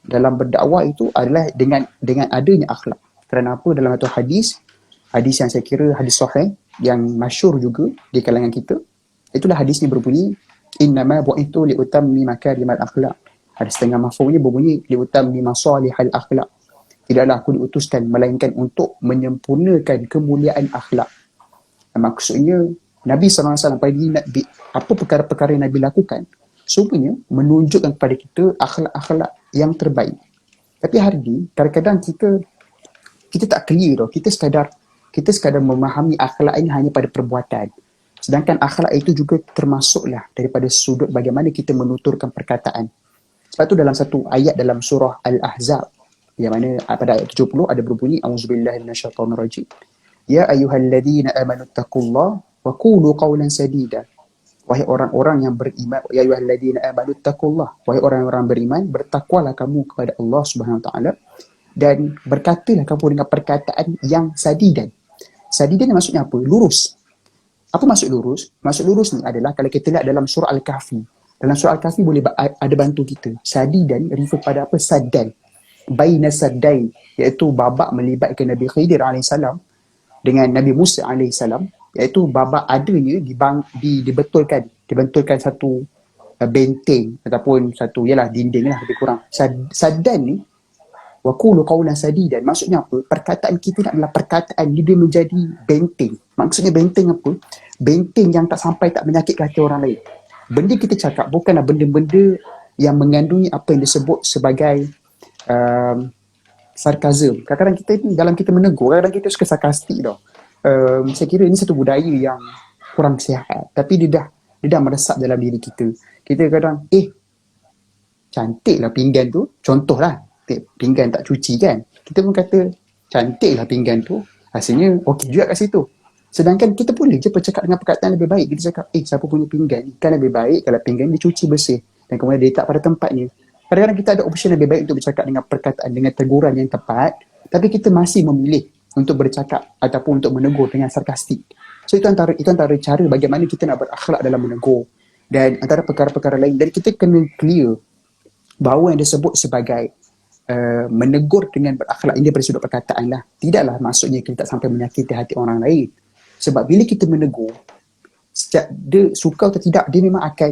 [SPEAKER 2] dalam berdakwah itu adalah dengan adanya akhlak. Kerana apa? Dalam satu hadis yang saya kira hadis sahih yang masyhur juga di kalangan kita, itulah hadis ni berbunyi innama bu'ithu liutammi makarimal akhlak. Ada setengah mafhumnya berbunyi liutammi masalihal akhlak. Tidaklah aku diutuskan melainkan untuk menyempurnakan kemuliaan akhlak. Maksudnya Nabi SAW apa perkara-perkara yang Nabi lakukan semuanya menunjukkan kepada kita akhlak-akhlak yang terbaik. Tapi hari ini kadang-kadang kita tak clear tau. Kita sekadar memahami akhlak ini hanya pada perbuatan. Sedangkan akhlak itu juga termasuklah daripada sudut bagaimana kita menuturkan perkataan. Sebab tu dalam satu ayat dalam surah Al-Ahzab yang mana pada ayat 70 ada berbunyi auzubillahi minasyaitonirrajim. Ya ayyuhalladzina amanu taqullaha wa qulu qawlan sadida. Wahai orang-orang yang beriman, ya ayyuhalladzina amanu taqullaha, wahai orang-orang beriman, bertakwalah kamu kepada Allah Subhanahu wa taala dan berkatalah kamu dengan perkataan yang sadidan. Sadidan maksudnya apa? Lurus. Apa maksud lurus? Maksud lurus ni adalah kalau kita lihat dalam surah Al-Kahfi. Dalam surah Al-Kahfi boleh ada bantu kita. Sadidan refer pada apa? Saddan. Baina saddain, iaitu babak melibatkan Nabi Khidir AS dengan Nabi Musa AS, iaitu babak adanya dibentulkan satu benteng ataupun satu dinding lah lebih kurang. Saddan ni wa qulu qawlan sadidan, maksudnya apa? Perkataan kita adalah perkataan dia menjadi benteng. Maksudnya benteng apa? Benteng yang tak sampai tak menyakitkan hati orang lain. Benda kita cakap bukanlah benda-benda yang mengandungi apa yang disebut sebagai sarkazm. Kadang-kadang kita ni dalam kita menegur, kadang-kadang kita suka sarkastik tau. Saya kira ini satu budaya yang kurang sihat. Tapi dia dah meresap dalam diri kita. Kita kadang cantiklah pinggan tu. Contohlah, pinggan tak cuci kan. Kita pun kata cantiklah pinggan tu. Hasilnya okey juga kat situ. Sedangkan kita boleh je bercakap dengan perkataan lebih baik. Kita cakap, siapa punya pinggan ni? Kan lebih baik kalau pinggan dicuci bersih dan kemudian diletak pada tempatnya. Kadang-kadang kita ada option lebih baik untuk bercakap dengan perkataan, dengan teguran yang tepat, tapi kita masih memilih untuk bercakap ataupun untuk menegur dengan sarkastik. So itu antara cara bagaimana kita nak berakhlak dalam menegur dan antara perkara-perkara lain. Dan kita kena clear bahawa yang disebut sebagai menegur dengan berakhlak ini dari sudut perkataan lah. Tidaklah maksudnya kita tak sampai menyakiti hati orang lain. Sebab bila kita menegur, dia suka atau tidak, dia memang akan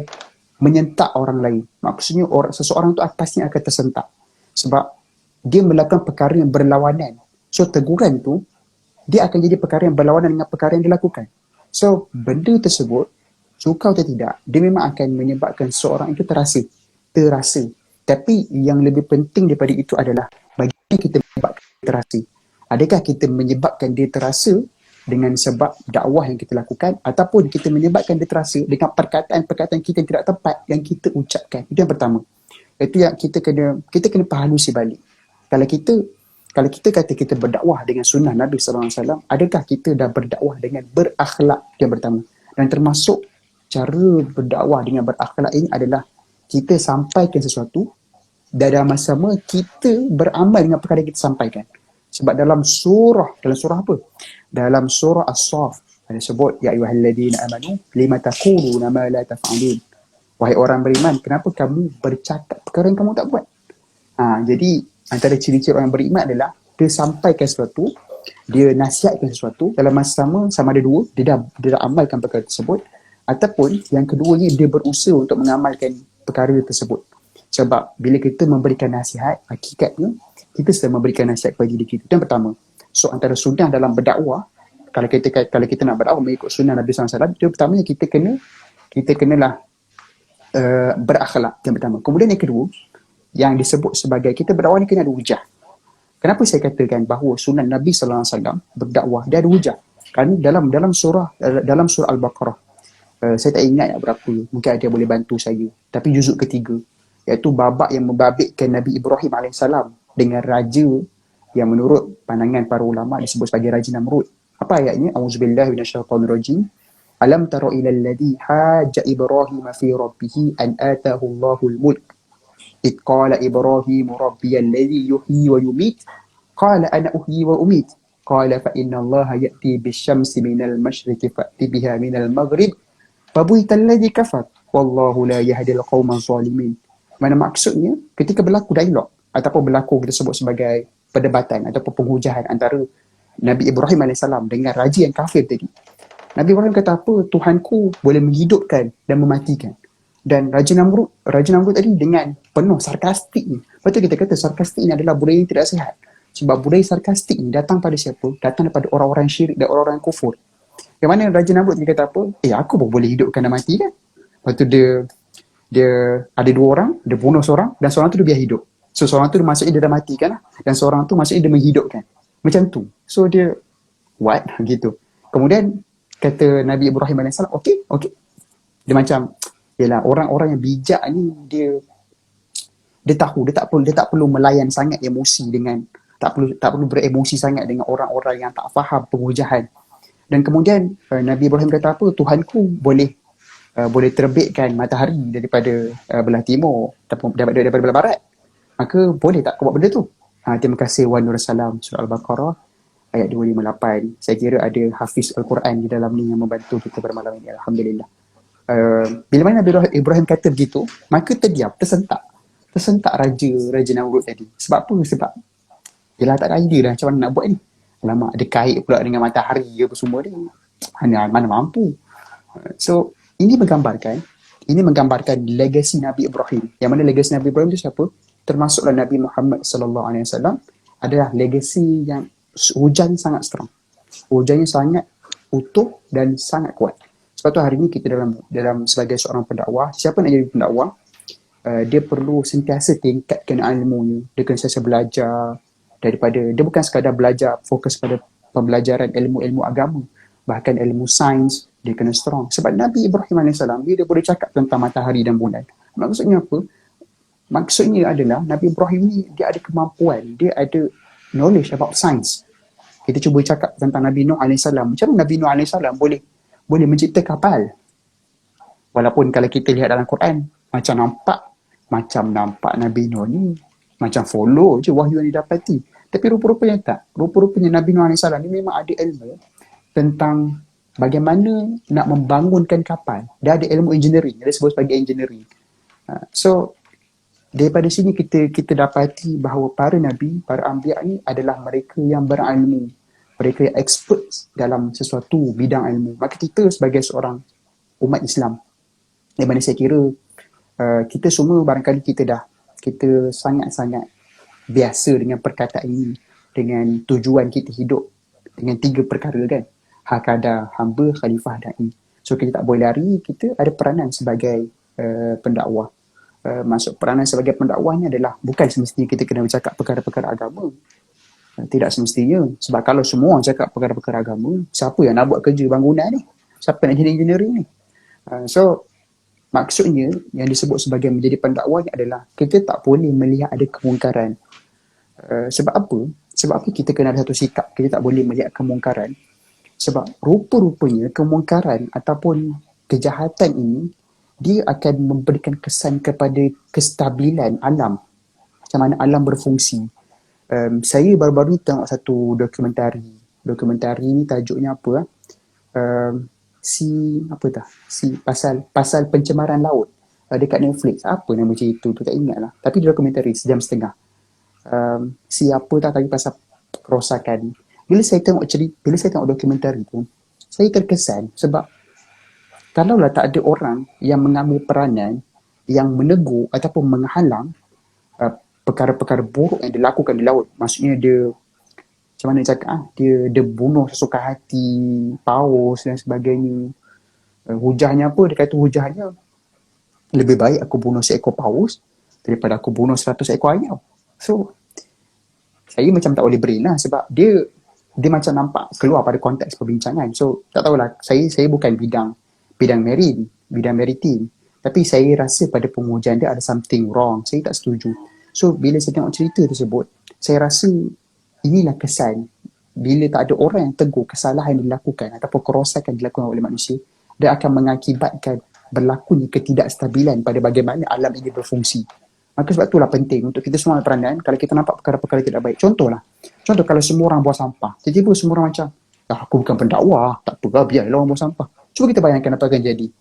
[SPEAKER 2] menyentak orang lain. Maksudnya seseorang tu pastinya akan tersentak. Sebab dia melakukan perkara yang berlawanan. So teguran tu, dia akan jadi perkara yang berlawanan dengan perkara yang dilakukan. So benda tersebut, suka atau tidak, dia memang akan menyebabkan seorang itu terasa. Tapi yang lebih penting daripada itu adalah bagaimana kita menyebabkan dia terasa. Adakah kita menyebabkan dia terasa dengan sebab dakwah yang kita lakukan, ataupun kita menyebabkan dia terasa dengan perkataan-perkataan kita yang tidak tepat yang kita ucapkan. Itu yang pertama. Itu yang kita kena pahalusi balik. Kalau kita kata kita berdakwah dengan sunnah Nabi SAW, adakah kita dah berdakwah dengan berakhlak? Yang pertama. Dan termasuk cara berdakwah dengan berakhlak ini adalah kita sampaikan sesuatu dan dalam masa sama kita beramal dengan perkara yang kita sampaikan. Sebab dalam surah apa? Dalam surah As-Saff ada sebut, ya ayyuhalladzina amanu lima taquluna ma la taf'alun. Wahai orang beriman, kenapa kamu bercakap perkara yang kamu tak buat? Jadi antara ciri-ciri orang beriman adalah dia sampaikan sesuatu, dia nasihatkan sesuatu, dalam masa sama ada dua, dia dah amalkan perkara tersebut, ataupun yang keduanya dia berusaha untuk mengamalkan perkara tersebut. Sebab bila kita memberikan nasihat, hakikatnya kita sedang memberikan nasihat kepada diri kita. Itu yang pertama. So antara sunnah dalam berdakwah, kalau kita nak berdakwah mengikut sunnah Nabi SAW, itu pertamanya kita kenalah berakhlak, yang pertama. Kemudian yang kedua, yang disebut sebagai kita berdakwah ni kena ada hujah. Kenapa saya katakan bahawa sunnah Nabi SAW berdakwah dia ada hujah? Kerana dalam surah Al-Baqarah, saya tak ingat berapa, mungkin ada boleh bantu saya, tapi juzuk ketiga, iaitu babak yang membabitkan Nabi Ibrahim AS dengan raja yang menurut pandangan para ulama disebut sebagai Raja Namrud. Apa ayatnya? Auzubillahi minasyaitonirrajim. Alam tara ilal ladzi hajja Ibrahim fi rabbih an atahu Allahul mulk. Id qala Ibrahim rabbiyal ladzi yuhyi wa yumiit. Qala ana uhyi wa umiit. Qala fa inna Allah ya'ti bisyamsi minal masyriqi fa'ti biha minal maghrib. Fabuhital ladzi kafar. Wallahu la yahdil qauman zalimin. Mana maksudnya ketika berlaku dialog ataupun berlaku kita sebut sebagai perdebatan ataupun penghujahan antara Nabi Ibrahim AS dengan raja yang kafir tadi. Nabi Ibrahim kata apa? Tuhanku boleh menghidupkan dan mematikan. Dan Raja Namrud tadi dengan penuh sarkastik ni. Betul kita kata sarkastik ni adalah budaya yang tidak sihat. Sebab budaya sarkastik ni datang pada siapa? Datang daripada orang-orang syirik dan orang-orang kufur. Yang mana Raja Namrud dia kata apa? Aku pun boleh hidupkan dan mati kan? Lepas tu dia ada dua orang, dia bunuh seorang dan seorang tu dia biar hidup. So seorang tu maksudnya dia dah matikan lah, dan seorang tu maksudnya dia menghidupkan. Macam tu. So dia what? Gitu. Kemudian kata Nabi Ibrahim AS, okay. Dia macam, yelah, orang-orang yang bijak ni dia tahu, dia tak perlu melayan sangat emosi dengan, tak perlu beremosi sangat dengan orang-orang yang tak faham penghujahan. Dan kemudian Nabi Ibrahim kata apa? Tuhanku boleh terbitkan matahari daripada belah timur ataupun daripada belah barat. Maka boleh tak kau buat benda tu? Terima kasih Wan Nur Salam, surah Al-Baqarah ayat 258. Saya kira ada hafiz Al-Quran di dalam ni yang membantu kita pada malam ini. Alhamdulillah. Bila mana Nabi Ibrahim kata begitu, maka terdiam, tersentak Raja Namrud tadi. Sebab apa? Sebab yelah tak ada idea dah macam mana nak buat ni. Alamak, ada kait pula dengan matahari apa semua ni. Mana mampu. So ini menggambarkan legasi Nabi Ibrahim. Yang mana legasi Nabi Ibrahim itu siapa? Termasuklah Nabi Muhammad SAW adalah legasi yang hujan sangat strong. Hujannya sangat utuh dan sangat kuat. Sebab tu hari ini kita dalam sebagai seorang pendakwah, siapa nak jadi pendakwah, dia perlu sentiasa tingkatkan ilmunya. Dia kena sentiasa belajar dia bukan sekadar belajar fokus pada pembelajaran ilmu-ilmu agama, bahkan ilmu sains dia kena strong. Sebab Nabi Ibrahim AS dia boleh cakap tentang matahari dan bulan. Maksudnya apa? Maksudnya adalah Nabi Ibrahim ni dia ada kemampuan, dia ada knowledge about science. Kita cuba cakap tentang Nabi Nuh AS. Macam mana Nabi Nuh AS boleh mencipta kapal? Walaupun kalau kita lihat dalam Quran, macam nampak Nabi Nuh ni macam follow je wahyu yang didapati. Tapi rupa-rupanya tak. Rupa-rupanya Nabi Nuh AS ni memang ada ilmu tentang bagaimana nak membangunkan kapal. Dia ada ilmu engineering, dia sebut sebagai engineering. So daripada sini kita dapati bahawa para nabi, para anbiya ni adalah mereka yang berilmu, mereka yang expert dalam sesuatu bidang ilmu. Maka kita sebagai seorang umat Islam. Di mana saya kira kita semua barangkali kita sangat-sangat biasa dengan perkataan ini, dengan tujuan kita hidup dengan 3 perkara kan, hakada, hamba, khalifah, da'i. So kita tak boleh lari, kita ada peranan sebagai pendakwah. Maksud peranan sebagai pendakwah ni adalah bukan semestinya kita kena bercakap perkara-perkara agama. Tidak semestinya, sebab kalau semua orang cakap perkara-perkara agama, siapa yang nak buat kerja bangunan ni? Siapa nak jadi engineering ni? So maksudnya yang disebut sebagai menjadi pendakwah ni adalah kita tak boleh melihat ada kemungkaran. Sebab apa? Sebab apa kita kena ada satu sikap kita tak boleh melihat kemungkaran? Sebab rupa-rupanya kemungkaran ataupun kejahatan ini dia akan memberikan kesan kepada kestabilan alam. Macam mana alam berfungsi. Saya baru-baru ni tengok satu dokumentari ni tajuknya apa? Pasal pencemaran laut dekat Netflix. Apa nama cerita tu tak ingat lah. Tapi dia dokumentari sejam setengah. Siapa tak tadi pasal kerosakan. Bila saya tengok dokumentari tu, saya terkesan sebab kalaulah tak ada orang yang mengambil peranan yang menegur ataupun menghalang perkara-perkara buruk yang dilakukan di laut. Maksudnya dia macam mana cakap dia bunuh sesuka hati, paus dan sebagainya. Hujahnya apa? Dia kata hujahnya lebih baik aku bunuh seekor paus daripada aku bunuh 100 ekor ayam. So saya macam tak boleh brain lah sebab dia macam nampak keluar pada konteks perbincangan. So tak tahulah, saya bukan bidang maritim, tapi saya rasa pada pengujian dia ada something wrong. Saya tak setuju. So bila saya tengok cerita tersebut, saya rasa inilah kesan bila tak ada orang yang tegur kesalahan yang dilakukan ataupun kerosakan dilakukan oleh manusia, dia akan mengakibatkan berlakunya ketidakstabilan pada bagaimana alam ini berfungsi. Maka sebab itulah penting untuk kita semua peranan kalau kita nampak perkara-perkara tidak baik. Contoh kalau semua orang buang sampah, tiba-tiba semua orang macam, aku bukan pendakwah, tak apa, biarlah orang buang sampah. Cuba kita bayangkan apa akan jadi.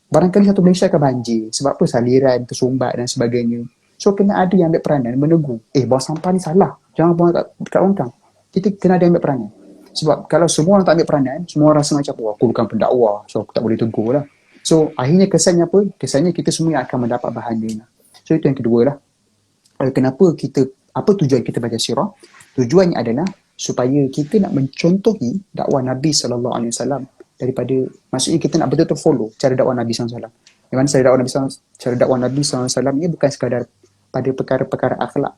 [SPEAKER 2] Barangkali satu Malaysia akan banjir. Sebab apa? Saliran, tersumbat dan sebagainya. So kena ada yang ambil peranan, menegur. Buang sampah ni salah. Jangan buang dekat longkang. Kita kena ada yang ambil peranan. Sebab kalau semua orang tak ambil peranan, semua orang rasa macam, aku bukan pendakwah, so aku tak boleh tegur lah. So akhirnya kesannya apa? Kesannya kita semua yang akan mendapat bahagian. So itu yang kedua lah. Apa tujuan kita belajar sirah? Tujuannya adalah supaya kita nak mencontohi dakwah Nabi SAW daripada, maksudnya kita nak betul-betul follow cara dakwah Nabi SAW. Yang mana cara dakwah Nabi SAW ni bukan sekadar pada perkara-perkara akhlak.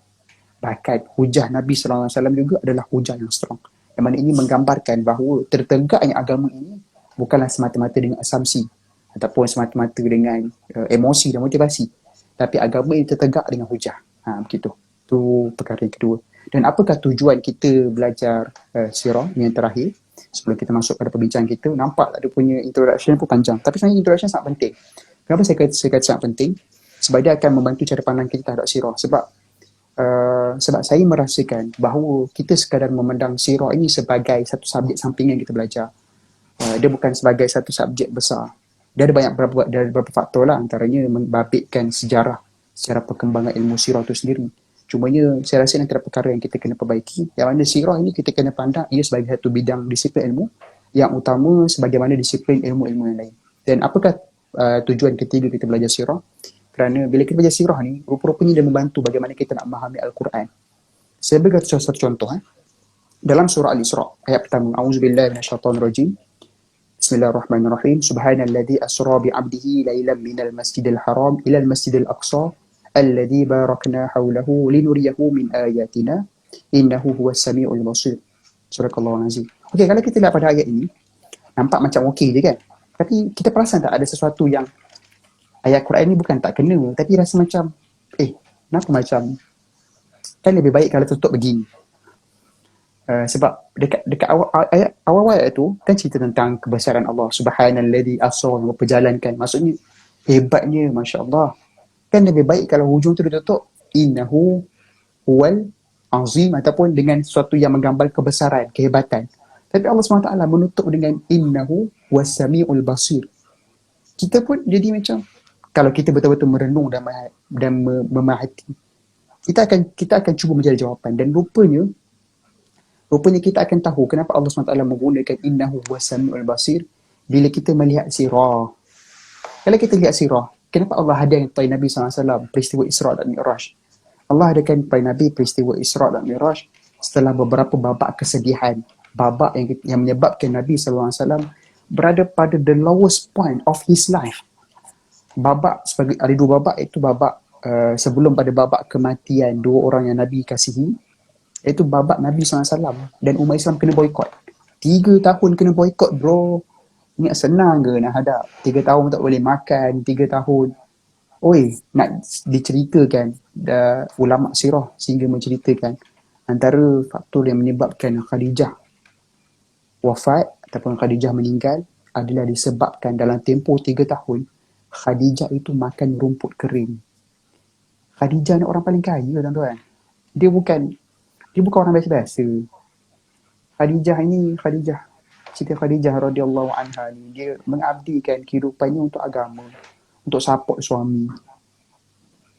[SPEAKER 2] Bahkan hujah Nabi SAW juga adalah hujah yang strong. Yang mana ini menggambarkan bahawa tertegaknya agama ini bukanlah semata-mata dengan asumsi ataupun semata-mata dengan emosi dan motivasi. Tapi agama ini tertegak dengan hujah. Begitu. Itu perkara yang kedua. Dan apakah tujuan kita belajar sirah yang terakhir? Sebelum kita masuk pada perbincangan kita, nampak ada punya introduction pun panjang. Tapi sebenarnya introduction sangat penting. Kenapa saya kata sangat penting? Sebab dia akan membantu cara pandang kita terhadap sirah. Sebab saya merasakan bahawa kita sekadar memandang sirah ini sebagai satu subjek sampingan kita belajar. Dia bukan sebagai satu subjek besar. Dia ada beberapa faktor lah, antaranya membabitkan sejarah perkembangan ilmu sirah itu sendiri. Cumanya saya rasa antara perkara yang kita kena perbaiki, yang mana sirah ini kita kena pandang ia sebagai satu bidang disiplin ilmu yang utama sebagaimana disiplin ilmu-ilmu yang lain. Dan apakah tujuan ketiga kita belajar sirah? Kerana bila kita belajar sirah ni, rupa-rupanya dia membantu bagaimana kita nak memahami Al-Quran. Saya beri satu contoh. Dalam surah Al-Isra, ayat pertama, A'udzubillahi minasyaitonirrajim. Bismillahirrahmanirrahim. Subhanalladzi asra bi'abdihi lailan minal masjidil haram ilal masjidil aqsa alladzi barakna hawlahu linuriyahu min ayatina innahu huwas samiul basir. Surah Al-Azim. Okey, kalau kita lihat pada ayat ini, nampak macam okey je kan? Tapi kita perasan tak ada sesuatu yang ayat Quran ni bukan tak kena, tapi rasa macam kenapa macam kan lebih baik kalau tutup begini. Sebab dekat awal ayat tu kan cerita tentang kebesaran Allah Subhanalladzi asra, yang berperjalankan. Maksudnya hebatnya, masya-Allah. Kan lebih baik kalau hujung tu ditutup innahu huwal azim ataupun dengan sesuatu yang menggambar kebesaran, kehebatan. Tapi Allah SWT menutup dengan innahu was samiul basir. Kita pun jadi macam, kalau kita betul-betul merenung dan memahati, kita akan cuba mencari jawapan. Dan rupanya kita akan tahu kenapa Allah SWT menggunakan innahu was samiul basir bila kita melihat sirah. Kalau kita lihat sirah, kenapa Allah hadiahkan kepada Nabi SAW peristiwa Isra' dan Mi'raj? Allah hadiahkan kepada Nabi peristiwa Isra' dan Mi'raj setelah beberapa babak kesedihan, babak yang menyebabkan Nabi SAW berada pada the lowest point of his life. Babak sebagai ada dua babak, iaitu babak sebelum pada babak kematian dua orang yang Nabi kasihi, iaitu babak Nabi SAW dan umat Islam kena boykot. 3 tahun kena boykot, bro. Ni senang ke nak hadap? 3 tahun tak boleh makan, 3 tahun. Oi, nak diceritakan ulama sirah sehingga menceritakan antara faktor yang menyebabkan Khadijah wafat ataupun Khadijah meninggal adalah disebabkan dalam tempoh 3 tahun Khadijah itu makan rumput kering. Khadijah ni orang paling kaya, tuan-tuan. Dia bukan orang biasa-biasa. Siti Khadijah radhiyallahu anha ni, dia mengabdikan kehidupannya untuk agama, untuk support suami.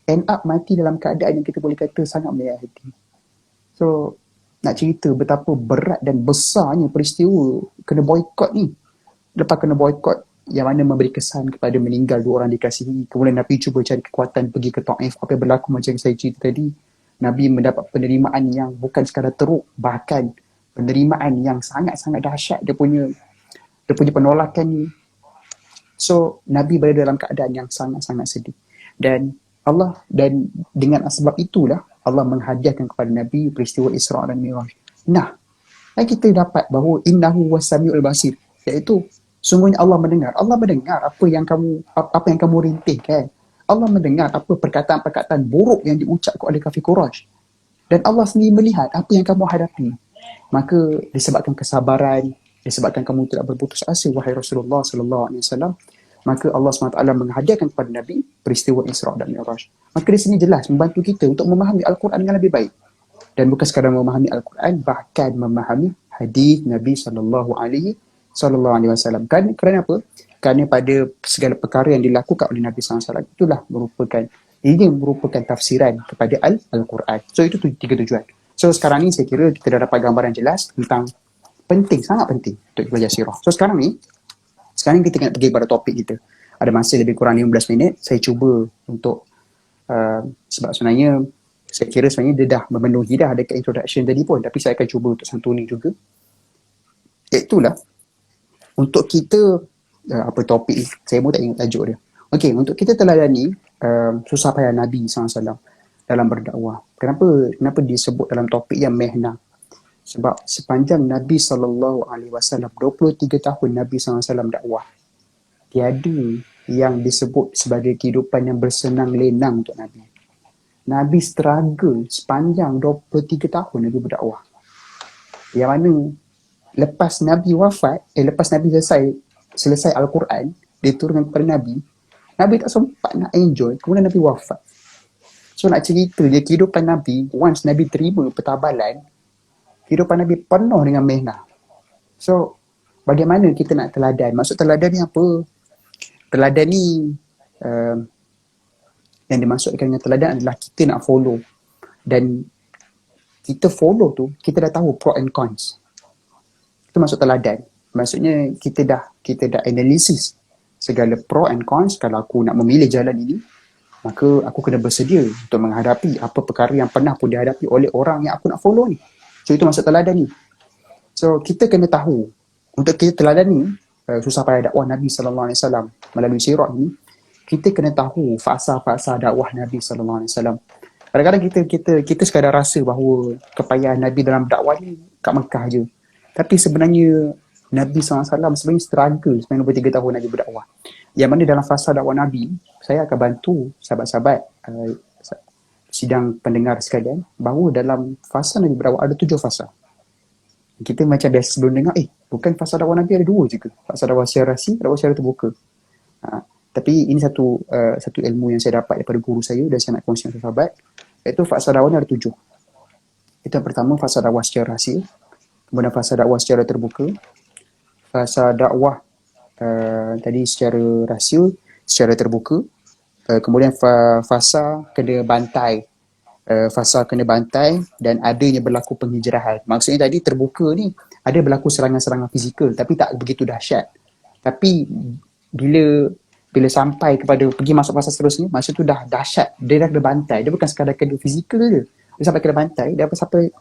[SPEAKER 2] End up mati dalam keadaan yang kita boleh kata sangat menyayat hati. So, nak cerita betapa berat dan besarnya peristiwa kena boykot ni. Lepas kena boykot, yang mana memberi kesan kepada meninggal 2 orang dikasihi. Kemudian Nabi cuba cari kekuatan pergi ke Taif. Apa yang berlaku macam yang saya cerita tadi. Nabi mendapat penerimaan yang bukan sekadar teruk, bahkan penerimaan yang sangat-sangat dahsyat dia punya penolakan ni. So Nabi berada dalam keadaan yang sangat-sangat sedih. Dan dengan sebab itulah Allah menghadiahkan kepada Nabi peristiwa Isra' dan Mi'raj. Nah, kita dapat bahawa innahu was-sami'ul basir, iaitu sungguhnya Allah mendengar apa yang kamu rintihkan. Allah mendengar apa perkataan-perkataan buruk yang diucapkan oleh kafir Quraisy. Dan Allah sendiri melihat apa yang kamu hadapi. Maka disebabkan kesabaran, disebabkan kamu tidak berputus asa, wahai Rasulullah sallallahu alaihi wasallam, maka Allah SWT menghadiahkan kepada Nabi peristiwa Isra' dan Mi'raj. Maka di sini jelas membantu kita untuk memahami Al-Quran dengan lebih baik. Dan bukan sekadar memahami Al-Quran, bahkan memahami hadis Nabi sallallahu alaihi wasallam. Kerana apa? Kerana pada segala perkara yang dilakukan oleh Nabi SAW itulah merupakan tafsiran kepada Al-Quran. So itu 3 tujuan. So sekarang ni saya kira kita dah dapat gambaran jelas tentang sangat penting untuk belajar sirah. So sekarang kita nak pergi kepada topik kita. Ada masa lebih kurang 15 minit. Saya cuba untuk sebab sebenarnya saya kira sebenarnya dia dah memenuhi dah dekat introduction tadi pun, tapi saya akan cuba untuk santuni juga. Itulah untuk kita topik saya pun tak ingat tajuk dia. Okey, untuk kita teladani susah payah Nabi SAW dalam berdakwah. Kenapa disebut dalam topik yang mehna? Sebab sepanjang Nabi SAW 23 tahun Nabi SAW dakwah, tiada yang disebut sebagai kehidupan yang bersenang lenang untuk Nabi. Nabi struggle sepanjang 23 tahun Nabi berdakwah. Yang mana lepas Nabi wafat, lepas Nabi selesai Al-Quran, diturunkan kepada Nabi tak sempat nak enjoy, kemudian Nabi wafat. So nak cerita je kehidupan Nabi, once Nabi terima petabalan, kehidupan Nabi penuh dengan mehnah. So bagaimana kita nak teladan? Maksud teladan ni apa? Teladan ni yang dimaksudkan dengan teladan adalah kita nak follow. Dan kita follow tu, kita dah tahu pro and cons. Itu maksud teladan. Maksudnya kita dah analisis segala pro and cons. Kalau aku nak memilih jalan ini, maka aku kena bersedia untuk menghadapi apa perkara yang pernah pun dihadapi oleh orang yang aku nak follow ni. So itu maksud teladan ni. So kita kena tahu, untuk kita teladan ni, susah payah dakwah Nabi SAW melalui sirah ni, kita kena tahu fasa-fasa dakwah Nabi SAW. Kadang-kadang kita sekadar rasa bahawa kepayahan Nabi dalam dakwah ni kat Mekah je. Tapi sebenarnya Nabi SAW sebenarnya struggle sebenarnya 23 tahun Nabi berdakwah. Yang mana dalam fasa dakwah Nabi, saya akan bantu sahabat-sahabat sidang pendengar sekalian, bahawa dalam fasa Nabi berdakwah ada 7 fasa. Kita macam biasa sebelum dengar, bukan fasa dakwah Nabi ada 2 je ke? Fasa dakwah secara rahsia, dakwah secara terbuka. Tapi ini satu ilmu yang saya dapat daripada guru saya dan saya nak kongsi dengan sahabat, iaitu fasa dakwah ni ada 7. Itu yang pertama, fasa dakwah secara rahsia. Kemudian fasa dakwah secara terbuka. Fasa dakwah tadi secara rahsia, secara terbuka. Kemudian fasa kena bantai. Fasa kena bantai dan adanya berlaku penghijrahan. Maksudnya tadi terbuka ni ada berlaku serangan-serangan fizikal tapi tak begitu dahsyat. Tapi bila bila sampai kepada pergi masuk fasa seterusnya, masa tu dah dahsyat, dia dah kena bantai, dia bukan sekadar kena fizikal je, dia sampai kena bantai, dia sampai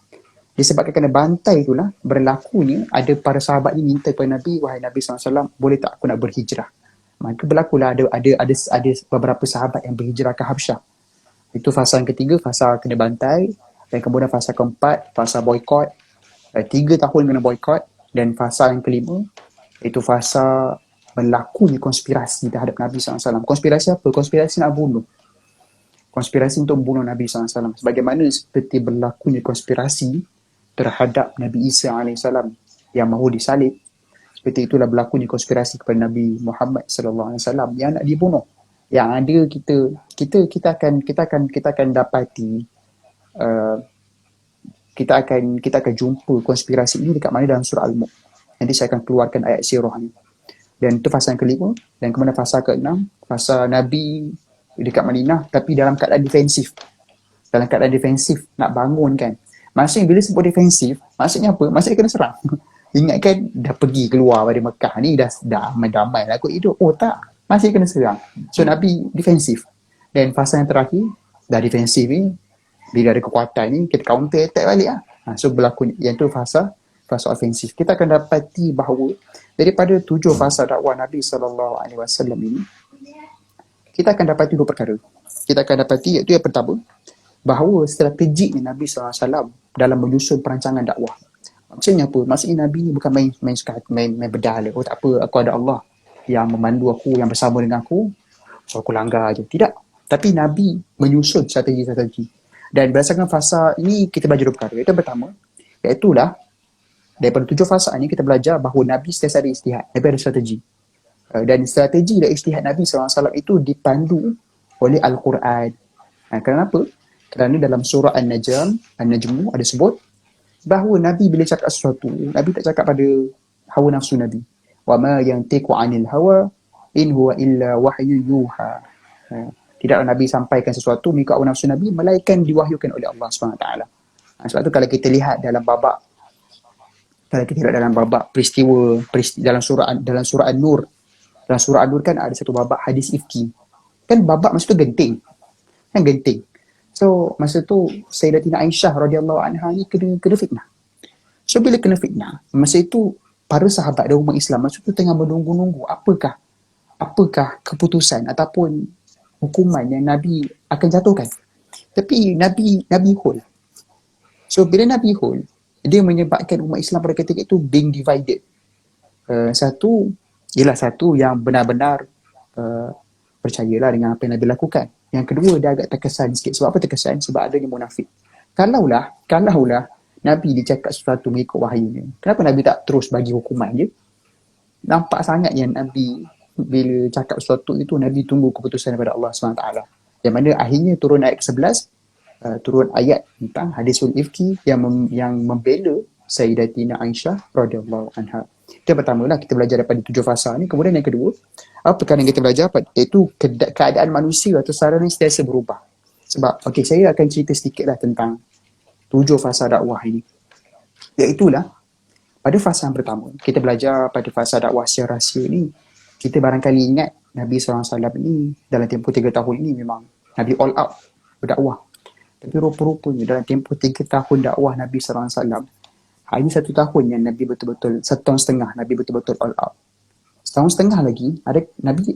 [SPEAKER 2] disebabkan kena bantai itulah berlakunya ada para sahabat ni minta kepada Nabi, wahai Nabi SAW, boleh tak aku nak berhijrah. Maka berlakulah ada beberapa sahabat yang berhijrah ke Habsyah. Itu fasa yang ketiga, fasa kena bantai, dan kemudian fasa keempat, fasa boykot, 3 tahun kena boykot, dan fasa yang kelima itu fasa berlakunya konspirasi terhadap Nabi SAW. Konspirasi apa? Konspirasi nak bunuh. Konspirasi untuk membunuh Nabi SAW. Sebagaimana seperti berlakunya konspirasi terhadap Nabi Isa AS yang mahu disalib. Seperti itulah berlakunya konspirasi kepada Nabi Muhammad SAW yang nak dibunuh. Yang ada kita akan dapati kita akan jumpa konspirasi ini dekat mana dalam surah Al-Mulk. Nanti saya akan keluarkan ayat sirah ni. Dan itu fasa yang kelima. Dan kemudian fasa keenam, fasa Nabi dekat Madinah tapi dalam keadaan defensif. Dalam keadaan defensif, nak bangun kan. Maksudnya bila sebut defensif, maksudnya apa? Maksudnya kena serang. Ingat kan dah pergi keluar dari Mekah ni, dah damai lah kot hidup. Oh tak, masih kena serang. So Nabi defensif. Dan fasa yang terakhir, dah defensif ni, bila ada kekuatan ni, kita counter attack balik lah. So berlaku, yang tu fasa ofensif. Kita akan dapati bahawa daripada 7 fasa dakwah Nabi SAW ini, kita akan dapati 2 perkara. Kita akan dapati, iaitu yang pertama, bahawa strategi Nabi SAW dalam menyusun perancangan dakwah. Maksudnya apa? Maksudnya Nabi ni bukan main berdala. Oh tak apa, aku ada Allah yang memandu aku, yang bersama dengan aku, so aku langgar je. Tidak. Tapi Nabi menyusun strategi-strategi. Dan berdasarkan fasa ini, kita belajar 2 perkara. Itu yang pertama, iaitulah daripada 7 fasa ni kita belajar bahawa Nabi sentiasa ada ijtihad. Nabi ada strategi. Dan strategi dan ijtihad Nabi SAW itu dipandu oleh Al-Quran. Kenapa? Kerana dalam surah An-Najm ada sebut bahawa Nabi bila cakap sesuatu, Nabi tak cakap pada hawa nafsu Nabi. Wa ma yantiqu 'anil hawa in huwa illa wahyu yuha. Tidaklah Nabi sampaikan sesuatu mengikut hawa nafsu Nabi, melainkan diwahyukan oleh Allah SWT. Sebab tu kalau kita lihat dalam babak peristiwa dalam surah An-Nur. Dalam surah An-Nur kan ada satu babak hadis ifki. Kan babak masa tu genting. So masa tu Sayyidatina Aisyah radhiyallahu anha ni kena fitnah. So bila kena fitnah, masa itu para sahabat dan umat Islam masa tu tengah menunggu-nunggu apakah keputusan ataupun hukuman yang Nabi akan jatuhkan. Tapi Nabi hold. So bila Nabi hold, dia menyebabkan umat Islam pada ketika itu being divided. Satu yang benar-benar percayalah dengan apa yang Nabi lakukan. Yang kedua, dia agak terkesan sikit. Sebab apa terkesan? Sebab adanya munafik. Kalaulah Nabi dicakap sesuatu mengikut wahyunya, kenapa Nabi tak terus bagi hukuman je? Nampak sangat yang Nabi bila cakap sesuatu itu, Nabi tunggu keputusan daripada Allah SWT. Yang mana akhirnya turun ayat ke-11, turun ayat tentang hadisul ifki yang membela Sayyidatina Aisyah radhiyallahu anha. Itu yang pertama lah, kita belajar daripada 7 fasa ni. Kemudian yang kedua, apa perkara yang kita belajar? Iaitu keadaan manusia atau sarana sentiasa berubah. Sebab, saya akan cerita sedikit lah tentang 7 fasa dakwah ini. Iaitulah, pada fasa yang pertama, kita belajar pada fasa dakwah secara rahsia ni, kita barangkali ingat Nabi SAW ni dalam tempoh 3 tahun ini memang Nabi all out berdakwah. Tapi rupa-rupanya dalam tempoh 3 tahun dakwah Nabi SAW, hanya 1 tahun yang Nabi betul-betul, 1 tahun setengah Nabi betul-betul all out. 1 tahun setengah lagi,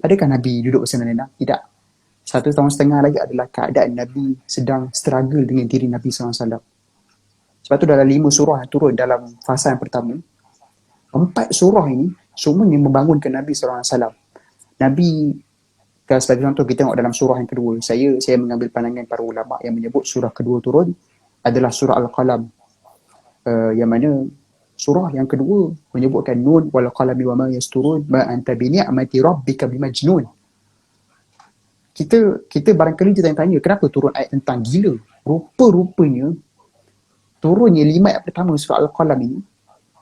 [SPEAKER 2] adakah Nabi duduk bersenang-senang? Tidak. 1 tahun setengah lagi adalah keadaan Nabi sedang struggle dengan diri Nabi SAW. Sebab tu dalam 5 surah yang turun dalam fasa yang pertama, 4 surah ini semuanya membangunkan Nabi SAW. Nabi, kalau sebagai contoh kita tengok dalam surah yang kedua, saya mengambil pandangan para ulama yang menyebut surah kedua turun adalah surah Al-Qalam. Yang mana surah yang kedua menyebutkan nun wal qalami wa ma yasturun ma anta bi ni'mati rabbika bimajnun. Kita barangkali kita tanya kenapa turun ayat tentang gila. Rupa-rupanya turunnya 5 ayat pertama surah Al-Qalam ini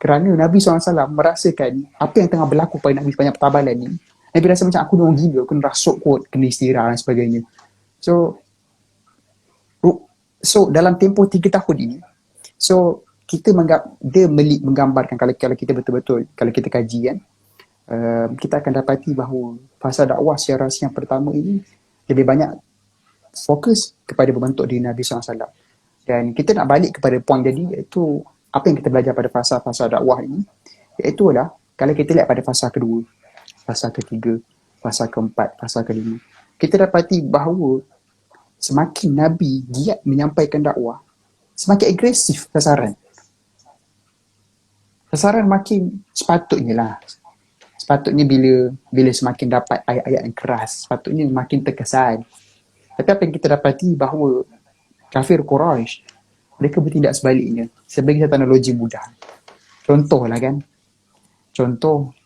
[SPEAKER 2] kerana Nabi SAW merasakan apa yang tengah berlaku pada Nabi sepanjang pertabalan ni. Nabi rasa macam aku ni orang gila, aku kena rasuk kot, kena istirahat dan sebagainya. So dalam tempoh 3 tahun ini, kita menggambarkan kalau kita betul-betul, kalau kita kaji kan, kita akan dapati bahawa fasa dakwah secara yang pertama ini lebih banyak fokus kepada membentuk diri Nabi SAW. Dan kita nak balik kepada poin tadi, iaitu apa yang kita belajar pada fasa-fasa dakwah ini, iaitu adalah kalau kita lihat pada fasa kedua, fasa ketiga, fasa keempat, fasa kelima, kita dapati bahawa semakin Nabi giat menyampaikan dakwah, semakin agresif sasaran. Sasaran makin sepatutnya bila semakin dapat ayat-ayat yang keras, sepatutnya makin terkesan. Tapi apa yang kita dapati bahawa kafir Quraisy, mereka bertindak sebaliknya. Sebagai satu analogi mudah. Contoh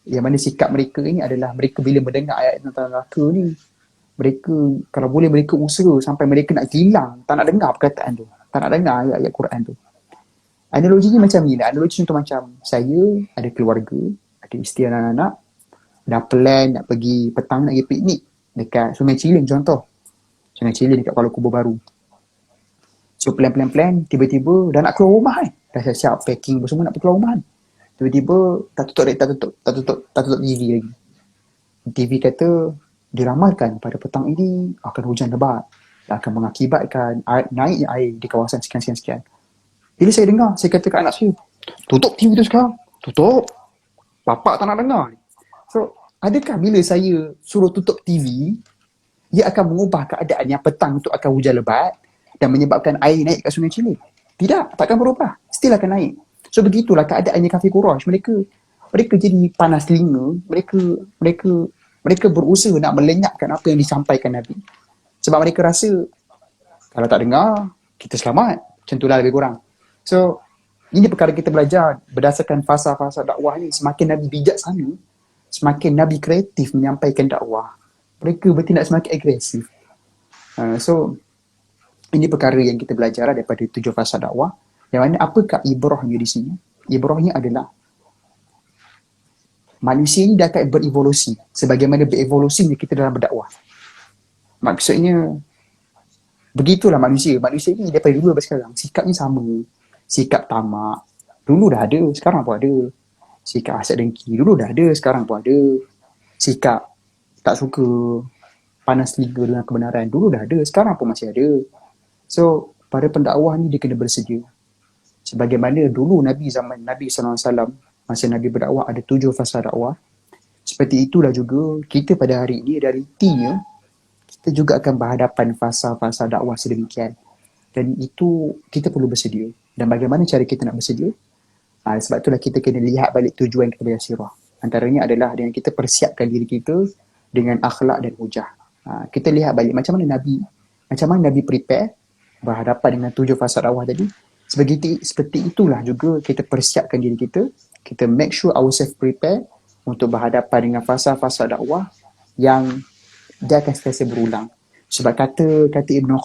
[SPEAKER 2] yang mana sikap mereka ini adalah mereka bila mendengar ayat tentang neraka ni, mereka kalau boleh mereka usaha sampai mereka nak hilang, tak nak dengar perkataan tu, tak nak dengar ayat-ayat Quran tu. Analoginya macam ni lah. Analogi contoh macam saya ada keluarga, ada isteri anak-anak, dah plan nak pergi petang nak pergi piknik dekat Sungai Ciling contoh. Sungai Ciling dekat Kuala Kubur Baru. So plan, tiba-tiba dah nak keluar rumah kan. Dah siap-siap packing semua nak pergi keluar rumah kan. Tiba-tiba tak tutup TV lagi. TV kata diramalkan pada petang ini akan hujan lebat. Akan mengakibatkan naiknya air di kawasan sekian. Bila saya dengar, saya kata kat anak saya, tutup TV tu sekarang. Tutup. Bapak tak nak dengar. So, adakah bila saya suruh tutup TV, ia akan mengubah keadaan yang petang tu akan hujan lebat dan menyebabkan air naik kat Sungai Ciling? Tidak, takkan berubah. Still akan naik. So, begitulah keadaannya kafir Quraisy. Mereka jadi panas telinga. Mereka berusaha nak melenyapkan apa yang disampaikan Nabi. Sebab mereka rasa, kalau tak dengar, kita selamat. Macam itulah lebih kurang. So, ini perkara kita belajar berdasarkan fasa-fasa dakwah ni. Semakin Nabi bijaksana, semakin Nabi kreatif menyampaikan dakwah, mereka bertindak semakin agresif. So, ini perkara yang kita belajar daripada 7 fasa dakwah. Yang mana apakah ibrahnya di sini? Ibrahnya adalah manusia ini dah akan berevolusi sebagaimana berevolusinya kita dalam berdakwah. Maksudnya, begitulah manusia. Manusia ni daripada dulu sampai sekarang, sikapnya sama. Sikap tamak, dulu dah ada, sekarang pun ada. Sikap hasad dengki, dulu dah ada, sekarang pun ada. Sikap tak suka, panas telinga dengan kebenaran, dulu dah ada, sekarang pun masih ada. So, para pendakwah ni dia kena bersedia. Sebagaimana dulu zaman Nabi SAW, masa Nabi berdakwah ada 7 fasa dakwah. Seperti itulah juga kita pada hari ini, realitinya, kita juga akan berhadapan fasa-fasa dakwah sedemikian. Dan itu kita perlu bersedia. Dan bagaimana cara kita nak bersedia? Sebab itulah kita kena lihat balik tujuan kita belajar sirah. Antaranya adalah dengan kita persiapkan diri kita dengan akhlak dan hujah. Kita lihat balik macam mana Nabi prepare berhadapan dengan 7 fasa dakwah tadi. Seperti itulah juga kita persiapkan diri kita. Kita make sure ourselves prepare untuk berhadapan dengan fasa-fasa dakwah yang dia akan sentiasa berulang. Sebab kata Ibn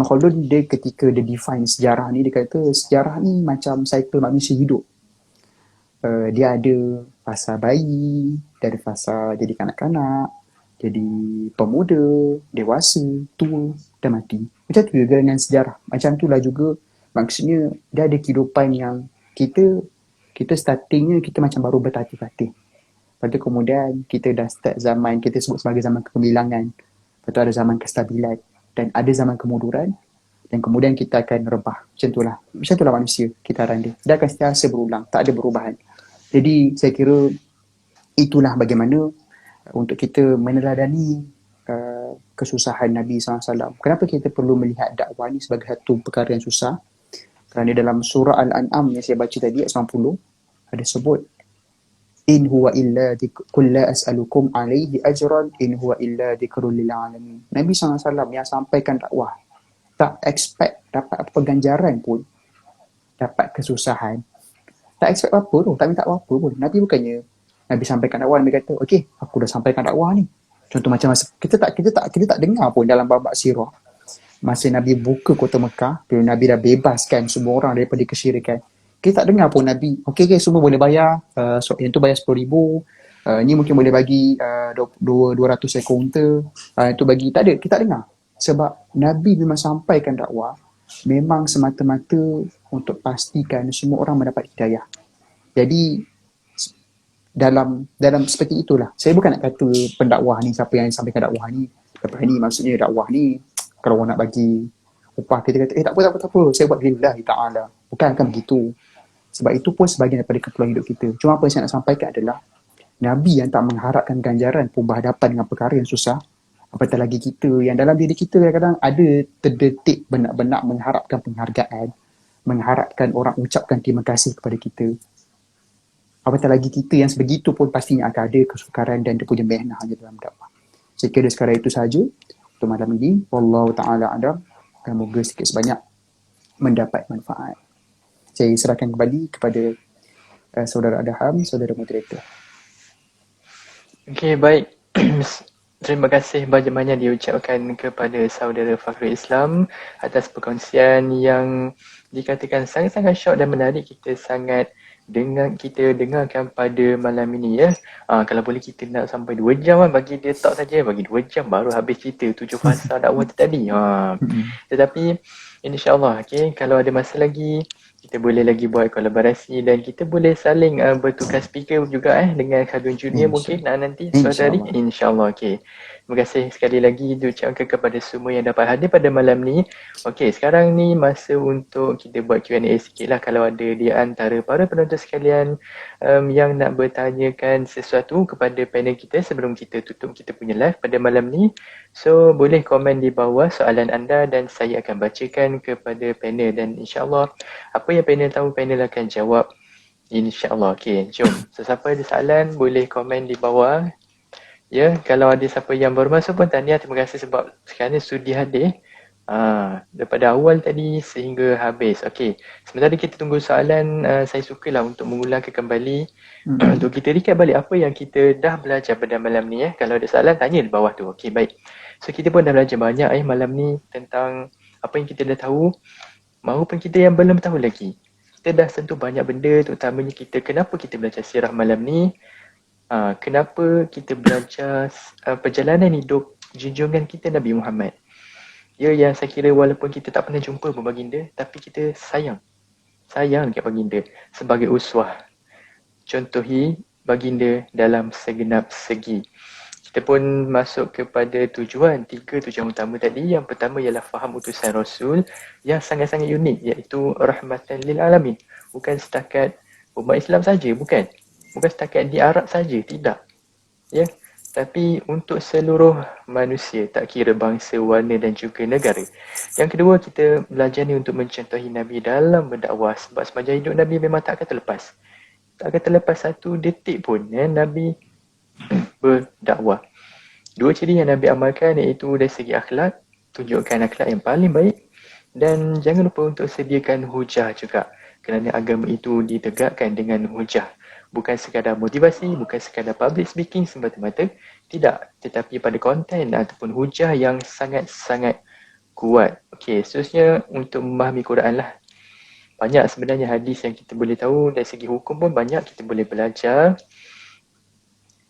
[SPEAKER 2] Khaldun dia ketika dia define sejarah ni, dia kata sejarah ni macam cycle manusia hidup. Dia ada fasa bayi, dia ada fasa jadi kanak-kanak, jadi pemuda, dewasa, tua dan mati. Macam tu juga dengan sejarah. Macam itulah juga maksudnya dia ada kehidupan yang kita startingnya kita macam baru bertatih-tatih. Lepas tu kemudian kita dah start zaman kita sebut sebagai zaman kegemilangan. Lepas tu ada zaman kestabilan. Dan ada zaman kemunduran, dan kemudian kita akan rebah. Macam itulah manusia, kitaran dia. Dia akan sentiasa berulang, tak ada perubahan. Jadi saya kira itulah bagaimana untuk kita meneladani kesusahan Nabi SAW. Kenapa kita perlu melihat dakwah ni sebagai satu perkara yang susah? Kerana dalam surah Al-An'am yang saya baca tadi, ayat 90, ada sebut, in huwa illa qul la as'alukum alaihi ajran in huwa illa dzikrul lil alamin. Nabi SAW yang sampaikan dakwah tak expect dapat apa ganjaran pun, dapat kesusahan, tak expect apa tu, tak minta apa pun. Nabi bukannya Nabi sampaikan dakwah, Nabi kata okey aku dah sampaikan dakwah ni. Contoh macam masa kita tak dengar pun dalam bab sirah masa Nabi buka kota Mekah, bila Nabi dah bebaskan semua orang daripada kesyirikan. Kita tak dengar pun Nabi, okey semua boleh bayar, yang tu bayar 10,000, ni mungkin boleh bagi 200 ekor unta, yang tu bagi, tak ada, kita tak dengar. Sebab Nabi memang sampaikan dakwah, memang semata-mata untuk pastikan semua orang mendapat hidayah. Jadi, dalam seperti itulah. Saya bukan nak kata pendakwah ni, siapa yang sampaikan dakwah ni lepas ni maksudnya dakwah ni kalau orang nak bagi upah kita kata tak apa saya buat lillahi ta'ala, bukan begitu. Sebab itu pun sebahagian daripada keperluan hidup kita. Cuma apa yang saya nak sampaikan adalah Nabi yang tak mengharapkan ganjaran pun berhadapan dengan perkara yang susah, apatah lagi kita yang dalam diri kita kadang-kadang ada terdetik benak-benak mengharapkan penghargaan, mengharapkan orang ucapkan terima kasih kepada kita. Apatah lagi kita yang sebegitu pun pastinya akan ada kesukaran dan dia punya mehnah dalam dakwah. Saya kira sekarang itu sahaja untuk malam ini. Wallahu ta'ala a'lam. Semoga sikit sebanyak mendapat manfaat. Saya serahkan kembali kepada saudara Adham, saudara moderator.
[SPEAKER 1] Okey, baik. Terima kasih banyak-banyak diucapkan kepada saudara Fakhrul Islam atas perkongsian yang dikatakan sangat-sangat syok dan menarik. Kita dengarkan pada malam ini ya. Kalau boleh kita nak sampai 2 jam kan, bagi dia talk saja, bagi 2 jam baru habis cerita 7 fasa dakwah tu tadi. Tetapi insya-Allah kalau ada masa lagi kita boleh lagi buat kolaborasi dan kita boleh saling bertukar speaker juga dengan Khadun Junior mungkin nanti suatu hari, insya-Allah. Terima kasih sekali lagi diucapkan kepada semua yang dapat hadir pada malam ni. Sekarang ni masa untuk kita buat Q&A sikit lah. Kalau ada di antara para penonton sekalian yang nak bertanyakan sesuatu kepada panel kita sebelum kita tutup kita punya live pada malam ni, so boleh komen di bawah soalan anda dan saya akan bacakan kepada panel dan insya-Allah apa yang panel tahu panel akan jawab, insya-Allah. Jom. Sesiapa ada soalan boleh komen di bawah. Ya, kalau ada siapa yang baru masuk pun tahniah, terima kasih sebab sekarang sudi hadir daripada awal tadi sehingga habis. Sementara kita tunggu soalan, saya sukalah untuk mengulangkan kembali untuk kita recap balik apa yang kita dah belajar pada malam ni. Kalau ada soalan tanya di bawah tu. Baik. So kita pun dah belajar banyak malam ni tentang apa yang kita dah tahu maupun kita yang belum tahu lagi. Kita dah sentuh banyak benda, terutamanya kita kenapa kita belajar sirah malam ni. Kenapa kita belajar perjalanan hidup junjungan kita Nabi Muhammad. Ya, yang saya kira walaupun kita tak pernah jumpa pun baginda, tapi kita sayang dekat baginda sebagai uswah. Contohi baginda dalam segenap segi. Kita pun masuk kepada tujuan utama tadi. Yang pertama ialah faham utusan Rasul yang sangat-sangat unik, iaitu rahmatan lil alamin. Bukan setakat umat Islam saja, bukan setakat di Arab saja, tidak. Tapi untuk seluruh manusia, tak kira bangsa, warna dan juga negara. Yang kedua, kita belajar ni untuk mencontohi Nabi dalam berdakwah, sebab sepanjang hidup Nabi memang tak akan terlepas. Tak akan terlepas satu detik pun Nabi berdakwah. 2 ciri yang Nabi amalkan iaitu dari segi akhlak, tunjukkan akhlak yang paling baik, dan jangan lupa untuk sediakan hujah juga, kerana agama itu ditegakkan dengan hujah. Bukan sekadar motivasi, bukan sekadar public speaking semata-mata, tidak, tetapi pada konten ataupun hujah yang sangat-sangat kuat. Seterusnya untuk memahami Quran lah. Banyak sebenarnya hadis yang kita boleh tahu, dari segi hukum pun banyak kita boleh belajar.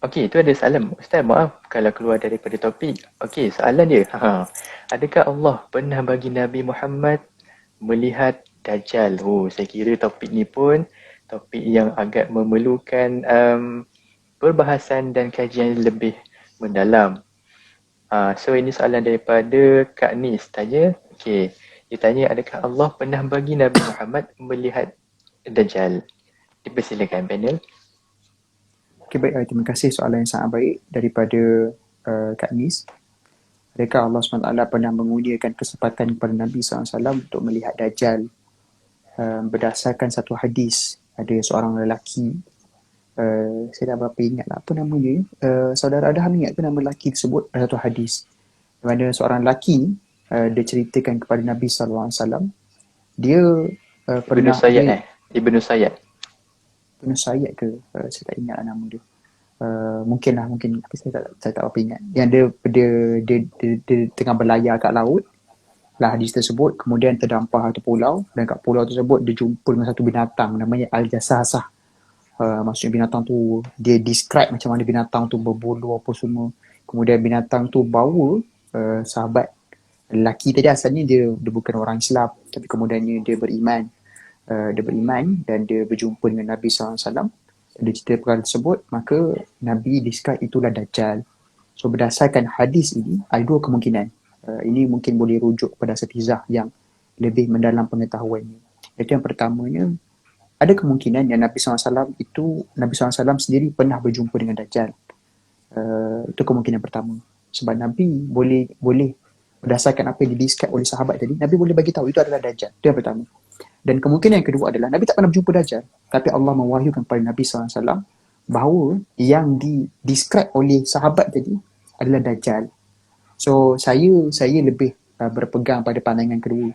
[SPEAKER 1] Itu ada soalan. Ustaz, maaf kalau keluar daripada topik. Soalan dia. Adakah Allah pernah bagi Nabi Muhammad melihat Dajjal? Saya kira topik ni pun topik yang agak memerlukan perbahasan dan kajian lebih mendalam. So ini soalan daripada Kak Nis tanya. Dia tanya, adakah Allah pernah bagi Nabi Muhammad melihat Dajjal? Dipersilakan panel.
[SPEAKER 2] Baik, terima kasih soalan yang sangat baik daripada Kak Nis. Adakah Allah SWT pernah menguliakan kesempatan kepada Nabi SAW untuk melihat Dajjal? Berdasarkan satu hadis, ada seorang lelaki, saya dah berapa ingat lah apa namanya, saudara Adham ingat ke nama lelaki tersebut? Ada satu hadis di mana seorang lelaki dia ceritakan kepada Nabi SAW, dia pernah
[SPEAKER 1] Ibnu
[SPEAKER 2] Sayyid ke, saya tak ingat lah nama dia. Mungkin tapi saya tak apa ingat. Yang dia tengah berlayar kat laut lah hadis tersebut, kemudian terdampar satu pulau, dan kat pulau tersebut dia jumpa dengan satu binatang namanya Al-Jasasah. Maksudnya binatang tu, dia describe macam mana binatang tu berbulu apa semua. Kemudian binatang tu bawa sahabat lelaki tadi, asalnya dia bukan orang Islam, tapi kemudiannya dia beriman dan dia berjumpa dengan Nabi SAW. ada cerita perkara tersebut, maka Nabi describe itulah Dajjal. So berdasarkan hadis ini, ada dua kemungkinan. Ini mungkin boleh rujuk kepada setizah yang lebih mendalam pengetahuannya. Itu yang pertamanya, ada kemungkinan yang Nabi SAW sendiri pernah berjumpa dengan Dajjal. Itu kemungkinan pertama. Sebab Nabi boleh berdasarkan apa yang di-describe oleh sahabat tadi, Nabi boleh bagi tahu itu adalah Dajjal. Itu yang pertama. Dan kemungkinan yang kedua adalah Nabi tak pernah berjumpa Dajjal, tapi Allah mewahyukan kepada Nabi SAW bahawa yang di-describe oleh sahabat tadi adalah Dajjal. So saya lebih berpegang pada pandangan kedua,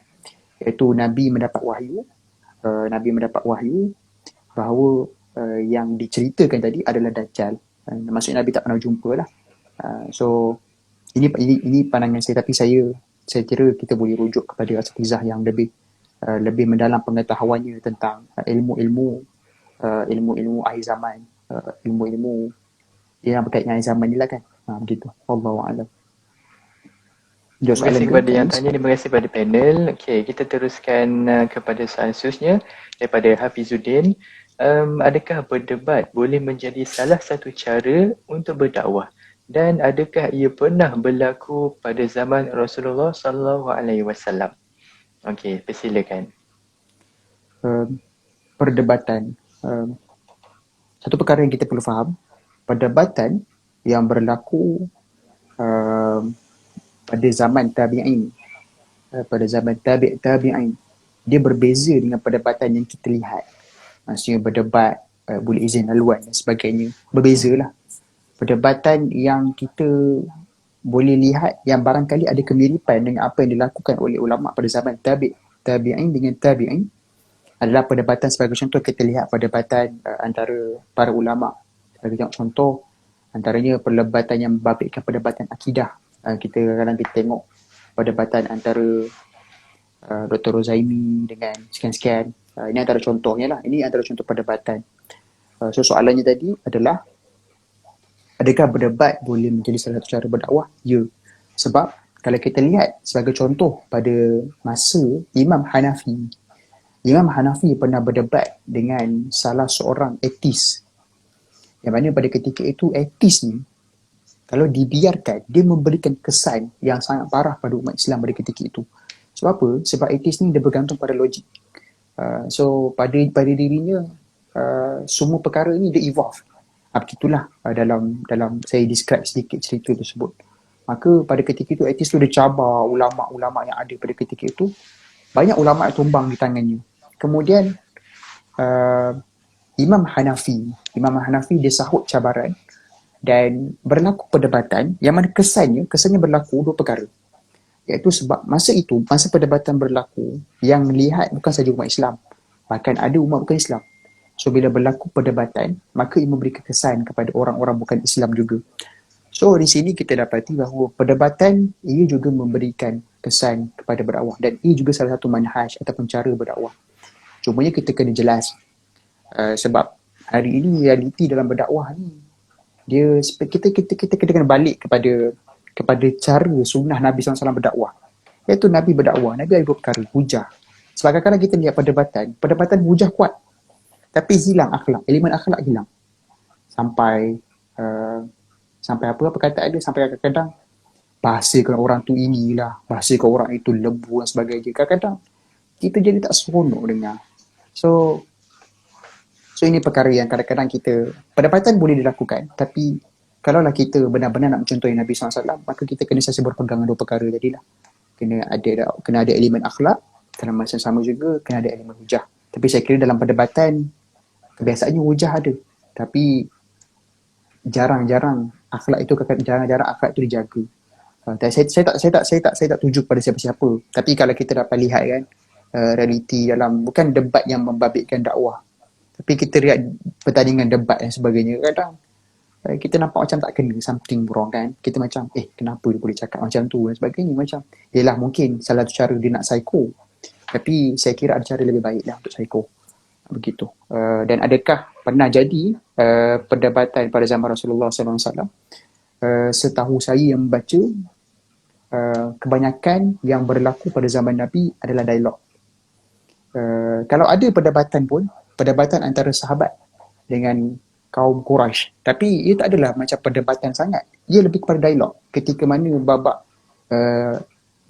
[SPEAKER 2] iaitu Nabi mendapat wahyu bahawa yang diceritakan tadi adalah Dajjal. Maksudnya Nabi tak pernah jumpa lah. So ini pandangan saya, tapi saya kira kita boleh rujuk kepada asatizah yang lebih mendalam pengetahuannya tentang ilmu-ilmu akhir zaman, ilmu-ilmu yang berkaitan dengan akhir zaman ni lah kan. Begitu. Wallahu a'lam. Jawab
[SPEAKER 1] Terima kasih
[SPEAKER 2] soalan
[SPEAKER 1] kepada
[SPEAKER 2] ke?
[SPEAKER 1] yang tanya, terima kasih kepada panel. Okey, kita teruskan kepada soalan seterusnya daripada Hafizuddin. Adakah berdebat boleh menjadi salah satu cara untuk berdakwah? Dan adakah ia pernah berlaku pada zaman Rasulullah sallallahu alaihi wasallam? Okey, persilakan.
[SPEAKER 2] Perdebatan. Satu perkara yang kita perlu faham, perdebatan yang berlaku pada zaman tabi'in, tabi'in, dia berbeza dengan perdebatan yang kita lihat. Maksudnya berdebat, boleh izin haluan dan sebagainya, berbezalah. Perdebatan yang kita boleh lihat yang barangkali ada kemiripan dengan apa yang dilakukan oleh ulama pada zaman tabi'in dengan tabi'in adalah perdebatan. Sebagai contoh, kita lihat perdebatan antara para ulama. Sebagai contoh, antaranya perdebatan yang membabitkan perdebatan akidah. Kadang kita tengok perdebatan antara Dr. Rozaimi dengan sekian-sekian. Ini antara contohnya lah. Ini antara contoh perdebatan. So soalannya tadi adalah, adakah berdebat boleh menjadi salah satu cara berdakwah? Ya. Sebab kalau kita lihat sebagai contoh pada masa Imam Hanafi pernah berdebat dengan salah seorang etis. Yang mana pada ketika itu etis ni, kalau dibiarkan, dia memberikan kesan yang sangat parah pada umat Islam pada ketika itu. Sebab apa? Sebab etis ni dia bergantung pada logik. So pada dirinya, semua perkara ni dia evolve. Begitulah dalam saya describe sedikit cerita tersebut. Maka pada ketika itu etis tu dia cabar ulama-ulama yang ada pada ketika itu. Banyak ulama yang tumbang di tangannya. Kemudian Imam Hanafi dia sahut cabaran dan berlaku perdebatan yang mana kesannya berlaku dua perkara. Iaitu sebab masa perdebatan berlaku, yang melihat bukan saja umat Islam, bahkan ada umat bukan Islam. So bila berlaku perdebatan, maka ia memberi kesan kepada orang-orang bukan Islam juga. So di sini kita dapati bahawa perdebatan ia juga memberikan kesan kepada berdakwah, dan ia juga salah satu manhaj ataupun cara berdakwah. Cumanya kita kena jelas, sebab hari ini realiti dalam berdakwah ni, kita kena balik kepada cara sunnah Nabi SAW berdakwah. Iaitu Nabi berdakwah, Nabi ada dua perkara, hujah. Sebab kadang-kadang kita lihat perdebatan hujah kuat, tapi hilang akhlak, elemen akhlak hilang. Sampai apa perkataan dia, sampai kadang-kadang bahasakan orang tu inilah, bahasakan orang itu lebu dan sebagainya. Kadang-kadang kita jadi tak seronok dengar. So ini perkara yang kadang-kadang perdebatan boleh dilakukan, tapi kalaulah kita benar-benar nak mencontohi Nabi SAW, maka kita kena sentiasa berpegang dua perkara tadilah. Kena ada elemen akhlak, dalam masa sama juga kena ada elemen hujah. Tapi saya kira dalam perdebatan, kebiasaannya hujah ada, tapi jarang-jarang akhlak itu dijaga. Saya tak tuju pada siapa-siapa, tapi kalau kita dapat lihat kan, realiti dalam, bukan debat yang membabitkan dakwah, tapi kita lihat pertandingan debat dan sebagainya, kadang kita nampak macam tak kena, something wrong kan. Kita macam, kenapa dia boleh cakap macam tu dan sebagainya. Macam, yelah mungkin salah satu cara dia nak psycho, tapi saya kira ada cara lebih baik lah untuk psycho. Begitu. Dan adakah pernah jadi perdebatan pada zaman Rasulullah SAW? Setahu saya yang membaca, kebanyakan yang berlaku pada zaman Nabi adalah dialog. Kalau ada perdebatan pun, perdebatan antara sahabat dengan kaum Quraisy. Tapi ia tak adalah macam perdebatan sangat. Ia lebih kepada dialog. Ketika mana babak uh,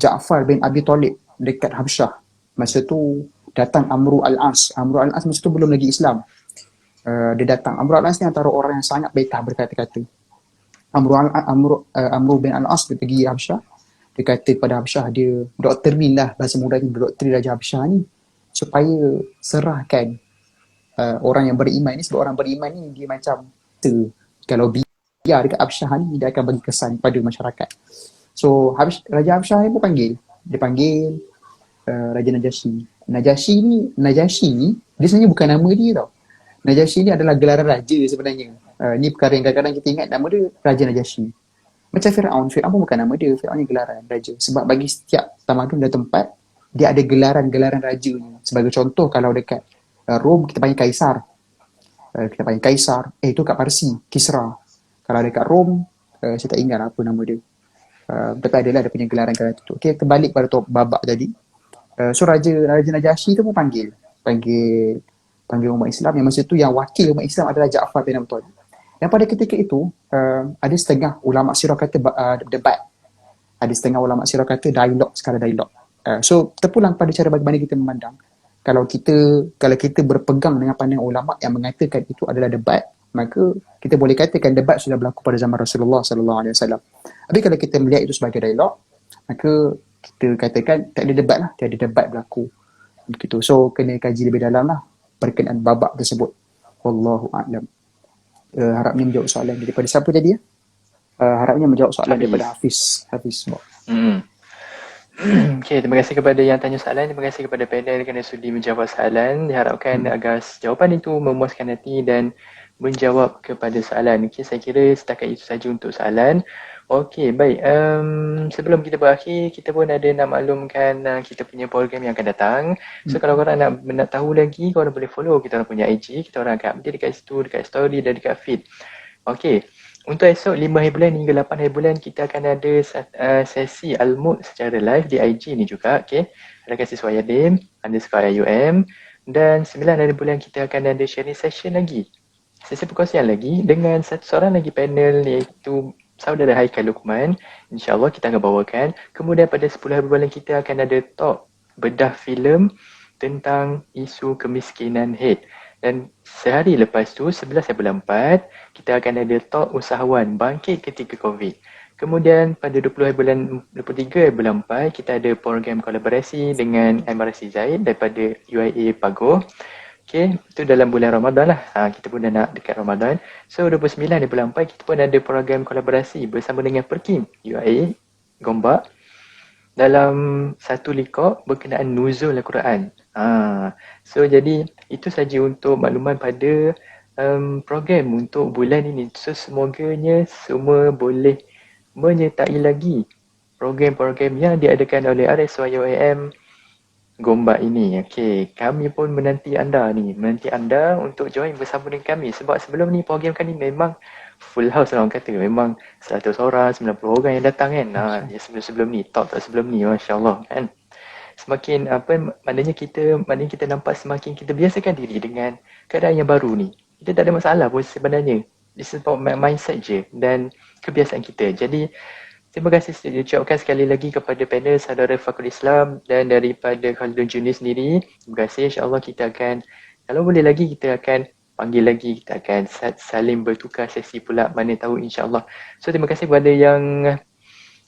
[SPEAKER 2] Ja'far bin Abi Talib dekat Habsyah. Masa tu datang Amru al-As. Amru al-As masa tu belum lagi Islam. Dia datang. Amru al-As ni antara orang yang sangat betah berkata-kata. Amru bin al-As dia pergi Habsyah. Dia kata kepada Habsyah, dia doktrin lah, bahasa mudahnya doktrin Raja Habsyah ni, supaya serahkan orang yang beriman ni. Sebab orang beriman ni dia macam kalau biar dekat Habsyah ni, dia akan bagi kesan pada masyarakat. So Raja Habsyah ni pun panggil. Dia panggil Raja Najasyi. Najasyi ni dia sebenarnya bukan nama dia tau. Najasyi ni adalah gelaran raja sebenarnya. Ni perkara yang kadang-kadang kita ingat, nama dia Raja Najasyi. Macam Fir'aun pun bukan nama dia. Fir'aun ni gelaran raja. Sebab bagi setiap tamadun dan tempat, dia ada gelaran-gelaran rajanya. Sebagai contoh, kalau dekat Rom, kita panggil Kaisar. Itu kat Parsi, Kisra. Kalau dekat Rom, saya tak ingat apa nama dia. Tapi adalah ada punya gelaran-gelaran tu. Okay, kembali pada babak tadi. So Raja Najasyi tu pun panggil umat Islam. Yang masa tu yang wakil umat Islam adalah Ja'far bin Abi Talib. Dan pada ketika itu, ada setengah ulama sirah kata debat. Ada setengah ulama sirah kata dialog, sekadar dialog. So, terpulang pada cara bagaimana kita memandang. Kalau kita berpegang dengan pandangan ulama yang mengatakan itu adalah debat, maka kita boleh katakan debat sudah berlaku pada zaman Rasulullah SAW. Tapi kalau kita melihat itu sebagai dialog, maka kita katakan tak ada debat lah, tak ada debat berlaku. Begitu. So, kena kaji lebih dalam lah berkenaan babak tersebut. Wallahu a'lam. Harapnya menjawab soalan daripada siapa tadi ya? Harapnya menjawab soalan daripada Hafiz.
[SPEAKER 1] Okay, terima kasih kepada yang tanya soalan. Terima kasih kepada panel kerana sudi menjawab soalan. Diharapkan agar jawapan itu memuaskan hati dan menjawab kepada soalan. Okay, saya kira setakat itu saja untuk soalan. Okey, baik. Sebelum kita berakhir, kita pun ada nak maklumkan kita punya program yang akan datang. So, kalau korang nak tahu lagi, korang boleh follow kita orang punya IG. Kita orang akan update dekat situ, dekat story dan dekat feed. Okey, untuk esok 5 hari bulan hingga 8 hari bulan, kita akan ada sesi Al-Mud secara live di IG ni juga. Okey, ada siswa Yadim, _IUM. Dan 9 hari bulan kita akan ada sharing session lagi. Sesi perkongsian lagi dengan satu seorang lagi panel, iaitu Saudara Haikal Luqman. InsyaAllah kita akan bawakan. Kemudian pada 10 hari bulan kita akan ada talk bedah filem tentang isu kemiskinan head. Dan sehari lepas tu, 11 hari bulan 4, kita akan ada talk usahawan bangkit ketika COVID. Kemudian pada 23 hari bulan 4, kita ada program kolaborasi dengan MRC Zaid daripada UIA Pagoh. Okay, itu dalam bulan Ramadan lah. Kita pun dah nak dekat Ramadan. So 29 di bulan 4 kita pun ada program kolaborasi bersama dengan Perkim UIA Gombak dalam satu likop berkenaan nuzul Al-Quran. So jadi itu saja untuk makluman pada program untuk bulan ini. So semoganya semua boleh menyertai lagi program-program yang diadakan oleh RSYUIM Gombak ini. Okey, kami pun menanti anda untuk join bersama dengan kami. Sebab sebelum ni program kami memang full house lah orang kata. Memang 100 orang, 90 orang yang datang kan. Sebelum ni, talk sebelum ni, masya-Allah kan. Semakin maknanya kita nampak semakin kita biasakan diri dengan keadaan yang baru ni. Kita tak ada masalah pun sebenarnya. This is about mindset je dan kebiasaan kita. Jadi terima kasih diucapkan sekali lagi kepada panel Saudara Fakulti Islam dan daripada Khalidun Juni sendiri. Terima kasih, insyaAllah kita akan, kalau boleh lagi kita akan panggil lagi, kita akan saling bertukar sesi pula, mana tahu insyaAllah. So terima kasih kepada yang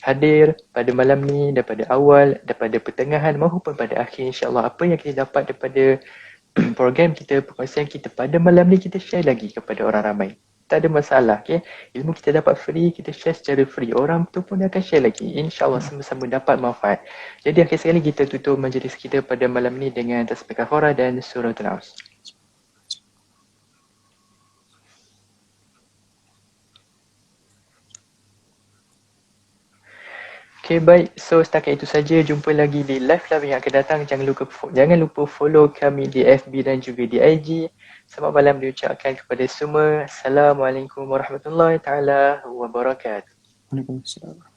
[SPEAKER 1] hadir pada malam ni, daripada awal, daripada pertengahan maupun pada akhir, insyaAllah. Apa yang kita dapat daripada program kita, perkongsian kita pada malam ni, kita share lagi kepada orang ramai. Tak ada masalah, okay? Ilmu kita dapat free, kita share secara free. Orang tu pun akan share lagi. InsyaAllah sama-sama dapat manfaat. Jadi akhir sekali kita tutup majlis kita pada malam ni dengan tasbih kafarah dan surah Al-Aus. Okay, baik. So setakat itu saja. Jumpa lagi di live yang akan datang. Jangan lupa follow kami di FB dan juga di IG. Selamat malam diucapkan kepada semua. Assalamualaikum warahmatullahi taala wabarakatuh.
[SPEAKER 2] Waalaikumsalam.